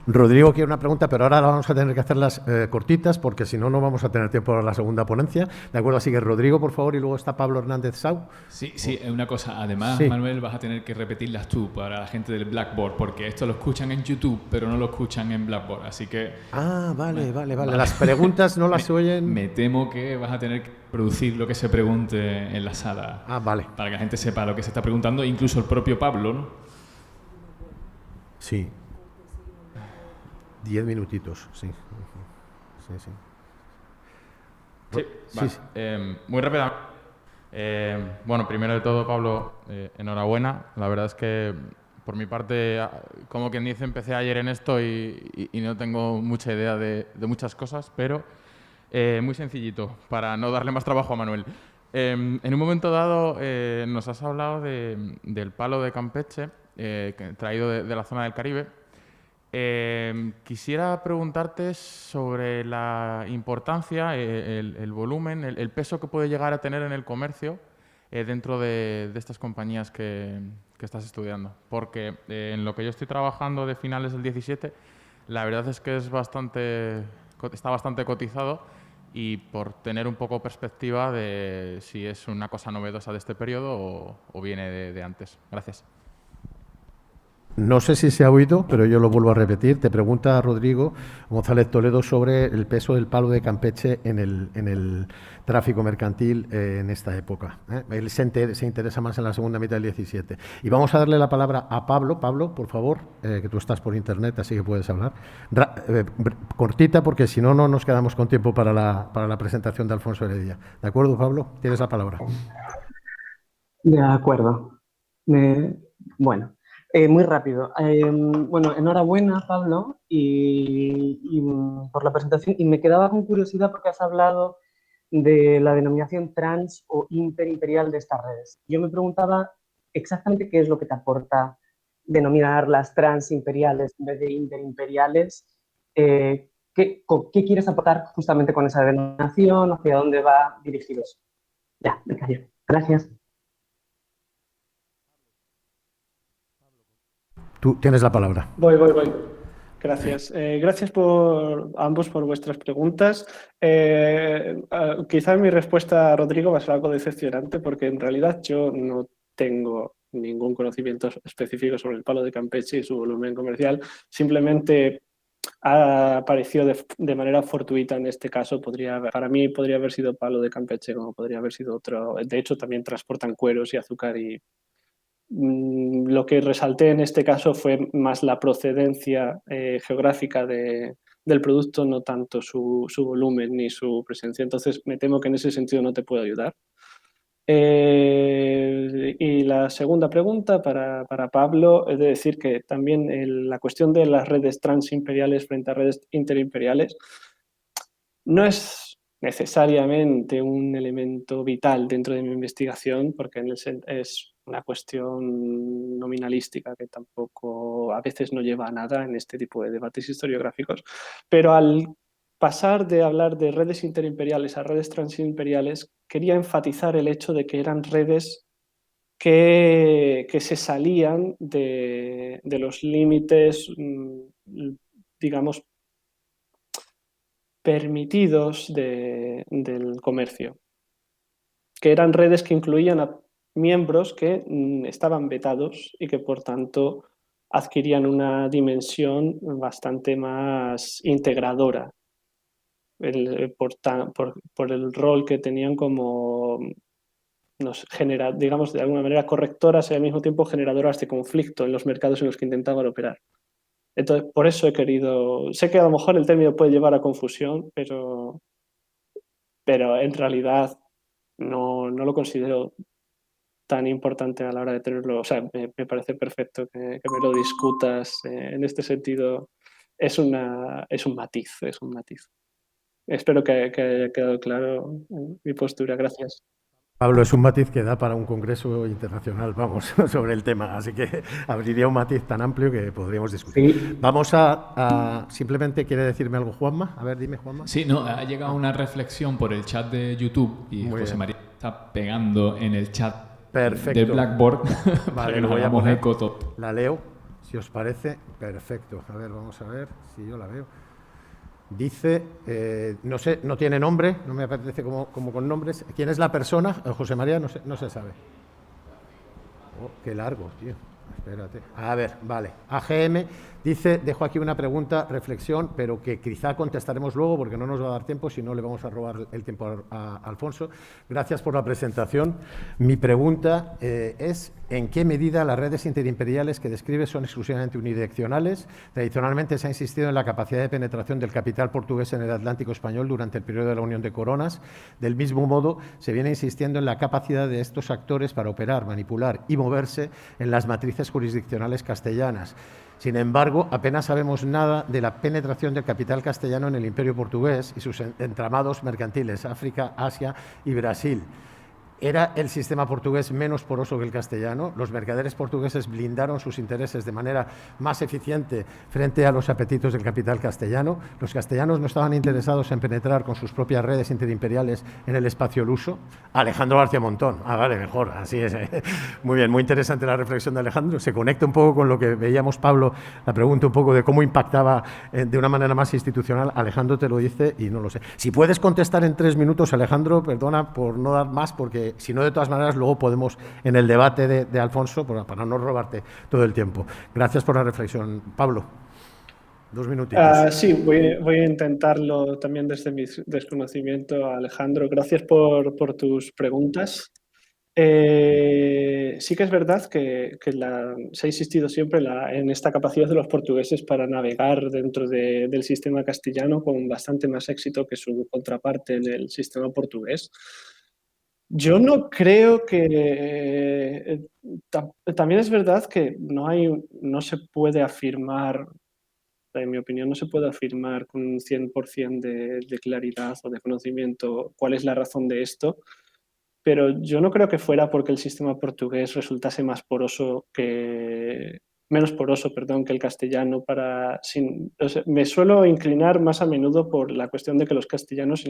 Rodrigo quiere una pregunta, pero ahora vamos a tener que hacerlas cortitas porque si no, no vamos a tener tiempo para la segunda ponencia. ¿De acuerdo? Así que Rodrigo, por favor, y luego está Pablo Hernández Sau. Sí, una cosa. Además, Sí. Manuel, vas a tener que repetirlas tú para la gente del Blackboard, porque esto lo escuchan en YouTube, pero no lo escuchan en Blackboard. Así que Ah, vale. Las preguntas no las se oyen. me temo que vas a tener que producir lo que se pregunte en la sala. Ah, vale. Para que la gente sepa lo que se está preguntando, incluso el propio Pablo, ¿no? Sí. 10 minutitos, sí. Sí. Sí, Sí, vale. sí. Muy rápido. Bueno, primero de todo, Pablo, enhorabuena. La verdad es que, por mi parte, como quien dice, empecé ayer en esto y no tengo mucha idea de muchas cosas, pero muy sencillito, para no darle más trabajo a Manuel. En un momento dado nos has hablado del palo de Campeche, traído de la zona del Caribe. Quisiera preguntarte sobre la importancia, el volumen, el peso que puede llegar a tener en el comercio dentro de estas compañías que estás estudiando. Porque en lo que yo estoy trabajando de finales del 17, la verdad es que está bastante cotizado, y por tener un poco perspectiva de si es una cosa novedosa de este periodo o viene de antes. Gracias. No sé si se ha oído, pero yo lo vuelvo a repetir. Te pregunta Rodrigo González Toledo sobre el peso del palo de Campeche en el tráfico mercantil en esta época. Él se interesa más en la segunda mitad del 17. Y vamos a darle la palabra a Pablo. Pablo, por favor, que tú estás por internet, así que puedes hablar. Cortita, porque si no, no nos quedamos con tiempo para la presentación de Alfonso Heredia. ¿De acuerdo, Pablo? Tienes la palabra. De acuerdo. Bueno, muy rápido. Bueno, enhorabuena, Pablo, y por la presentación. Y me quedaba con curiosidad porque has hablado de la denominación trans o interimperial de estas redes. Yo me preguntaba exactamente qué es lo que te aporta denominarlas transimperiales en vez de interimperiales. ¿Qué quieres aportar justamente con esa denominación? ¿Hacia dónde va dirigido eso? Ya, me callo. Gracias. Tú tienes la palabra. Voy. Gracias. Gracias a ambos por vuestras preguntas. Quizá mi respuesta, Rodrigo, va a ser algo decepcionante porque en realidad yo no tengo ningún conocimiento específico sobre el palo de Campeche y su volumen comercial. Simplemente apareció de manera fortuita en este caso. Para mí podría haber sido palo de Campeche como podría haber sido otro. De hecho, también transportan cueros y azúcar y lo que resalté en este caso fue más la procedencia geográfica de del producto, no tanto su volumen ni su presencia. Entonces, me temo que en ese sentido no te puedo ayudar. Y la segunda pregunta para Pablo es de decir que también la cuestión de las redes transimperiales frente a redes interimperiales no es necesariamente un elemento vital dentro de mi investigación, porque es una cuestión nominalística que tampoco a veces no lleva a nada en este tipo de debates historiográficos. Pero al pasar de hablar de redes interimperiales a redes transimperiales, quería enfatizar el hecho de que eran redes que se salían de los límites, digamos, permitidos del comercio, que eran redes que incluían a miembros que estaban vetados y que por tanto adquirían una dimensión bastante más integradora por el rol que tenían como digamos de alguna manera correctoras y al mismo tiempo generadoras de conflicto en los mercados en los que intentaban operar. Entonces, por eso he querido... Sé que a lo mejor el término puede llevar a confusión, pero en realidad no lo considero tan importante a la hora de tenerlo. O sea, me parece perfecto que me lo discutas. En este sentido, es un matiz, es un matiz. Espero que haya quedado claro mi postura. Gracias. Pablo, es un matiz que da para un congreso internacional, vamos, sobre el tema, así que abriría un matiz tan amplio que podríamos discutir. Sí. Vamos simplemente, ¿quiere decirme algo Juanma? A ver, dime, Juanma. Sí, no, ha llegado una reflexión por el chat de YouTube y Muy José bien. María está pegando en el chat Perfecto. de Blackboard Vale, para que lo nos voy a hagamos poner. eco todo. La leo, si os parece. Perfecto. A ver, vamos a ver si yo la veo. Dice, no sé, no tiene nombre, no me aparece como con nombres. ¿Quién es la persona? José María, no se sabe. Oh, qué largo, tío. Espérate. A ver, vale. AGM dice, dejo aquí una pregunta, reflexión, pero que quizá contestaremos luego porque no nos va a dar tiempo, si no le vamos a robar el tiempo a Alfonso. Gracias por la presentación. Mi pregunta es, ¿en qué medida las redes interimperiales que describe son exclusivamente unidireccionales? Tradicionalmente se ha insistido en la capacidad de penetración del capital portugués en el Atlántico español durante el periodo de la Unión de Coronas. Del mismo modo, se viene insistiendo en la capacidad de estos actores para operar, manipular y moverse en las matrices jurisdiccionales castellanas. Sin embargo, apenas sabemos nada de la penetración del capital castellano en el Imperio portugués y sus entramados mercantiles, África, Asia y Brasil. ¿Era el sistema portugués menos poroso que el castellano? ¿Los mercaderes portugueses blindaron sus intereses de manera más eficiente frente a los apetitos del capital castellano? ¿Los castellanos no estaban interesados en penetrar con sus propias redes interimperiales en el espacio luso? Alejandro García Montón. Ah, vale, mejor, así es. Muy bien, muy interesante la reflexión de Alejandro. Se conecta un poco con lo que veíamos, Pablo, la pregunta un poco de cómo impactaba de una manera más institucional. Alejandro te lo dice y no lo sé. Si puedes contestar en 3 minutos, Alejandro, perdona por no dar más, porque si no, de todas maneras, luego podemos, en el debate de Alfonso, para no robarte todo el tiempo. Gracias por la reflexión. Pablo, 2 minutitos. Sí, voy a intentarlo también desde mi desconocimiento, Alejandro. Gracias por tus preguntas. Sí que es verdad que se ha insistido siempre en esta capacidad de los portugueses para navegar dentro del sistema castellano con bastante más éxito que su contraparte en el sistema portugués. Yo no creo que... también es verdad que no se puede afirmar, en mi opinión, no se puede afirmar con un 100% de claridad o de conocimiento cuál es la razón de esto, pero yo no creo que fuera porque el sistema portugués resultase menos poroso, que el castellano. Me suelo inclinar más a menudo por la cuestión de que los castellanos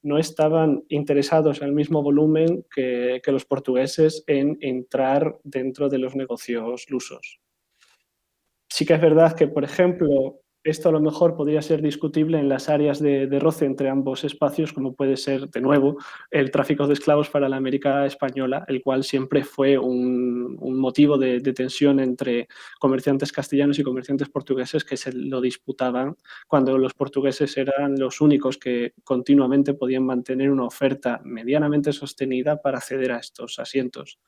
no estaban interesados en el mismo volumen que los portugueses en entrar dentro de los negocios lusos. Sí que es verdad que, por ejemplo, esto a lo mejor podría ser discutible en las áreas de roce entre ambos espacios, como puede ser, de nuevo, el tráfico de esclavos para la América española, el cual siempre fue un motivo de tensión entre comerciantes castellanos y comerciantes portugueses que se lo disputaban cuando los portugueses eran los únicos que continuamente podían mantener una oferta medianamente sostenida para acceder a estos asientos.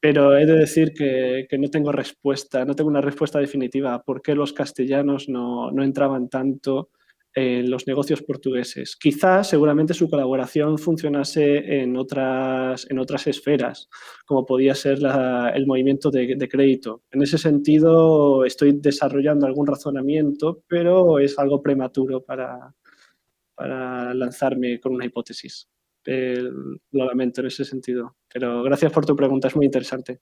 pero he de decir que no tengo respuesta, no tengo una respuesta definitiva a por qué los castellanos no entraban tanto en los negocios portugueses. Quizás, seguramente, su colaboración funcionase en otras esferas, como podía ser el movimiento de crédito. En ese sentido, estoy desarrollando algún razonamiento, pero es algo prematuro para lanzarme con una hipótesis. Lo lamento en ese sentido. Pero gracias por tu pregunta, es muy interesante.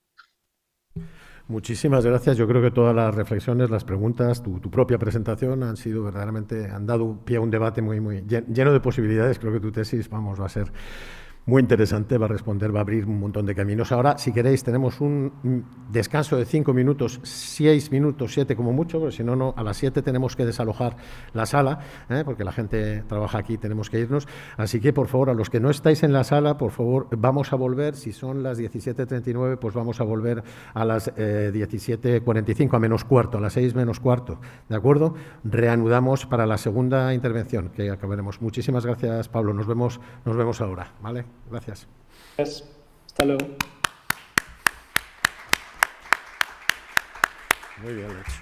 Muchísimas gracias. Yo creo que todas las reflexiones, las preguntas, tu propia presentación han sido verdaderamente, han dado pie a un debate muy lleno de posibilidades. Creo que tu tesis, vamos, va a ser muy interesante, va a responder, va a abrir un montón de caminos. Ahora, si queréis, tenemos un descanso de 5 minutos, 6 minutos, 7 como mucho, porque si no, a las 7 tenemos que desalojar la sala, porque la gente trabaja aquí, tenemos que irnos. Así que, por favor, a los que no estáis en la sala, por favor, vamos a volver. Si son las 17:39, pues vamos a volver a las 17:45, a menos cuarto, a las 6 menos cuarto, ¿de acuerdo? Reanudamos para la segunda intervención, que acabaremos. Muchísimas gracias, Pablo. Nos vemos ahora, ¿vale? Gracias. Hasta luego. Muy bien, Alex.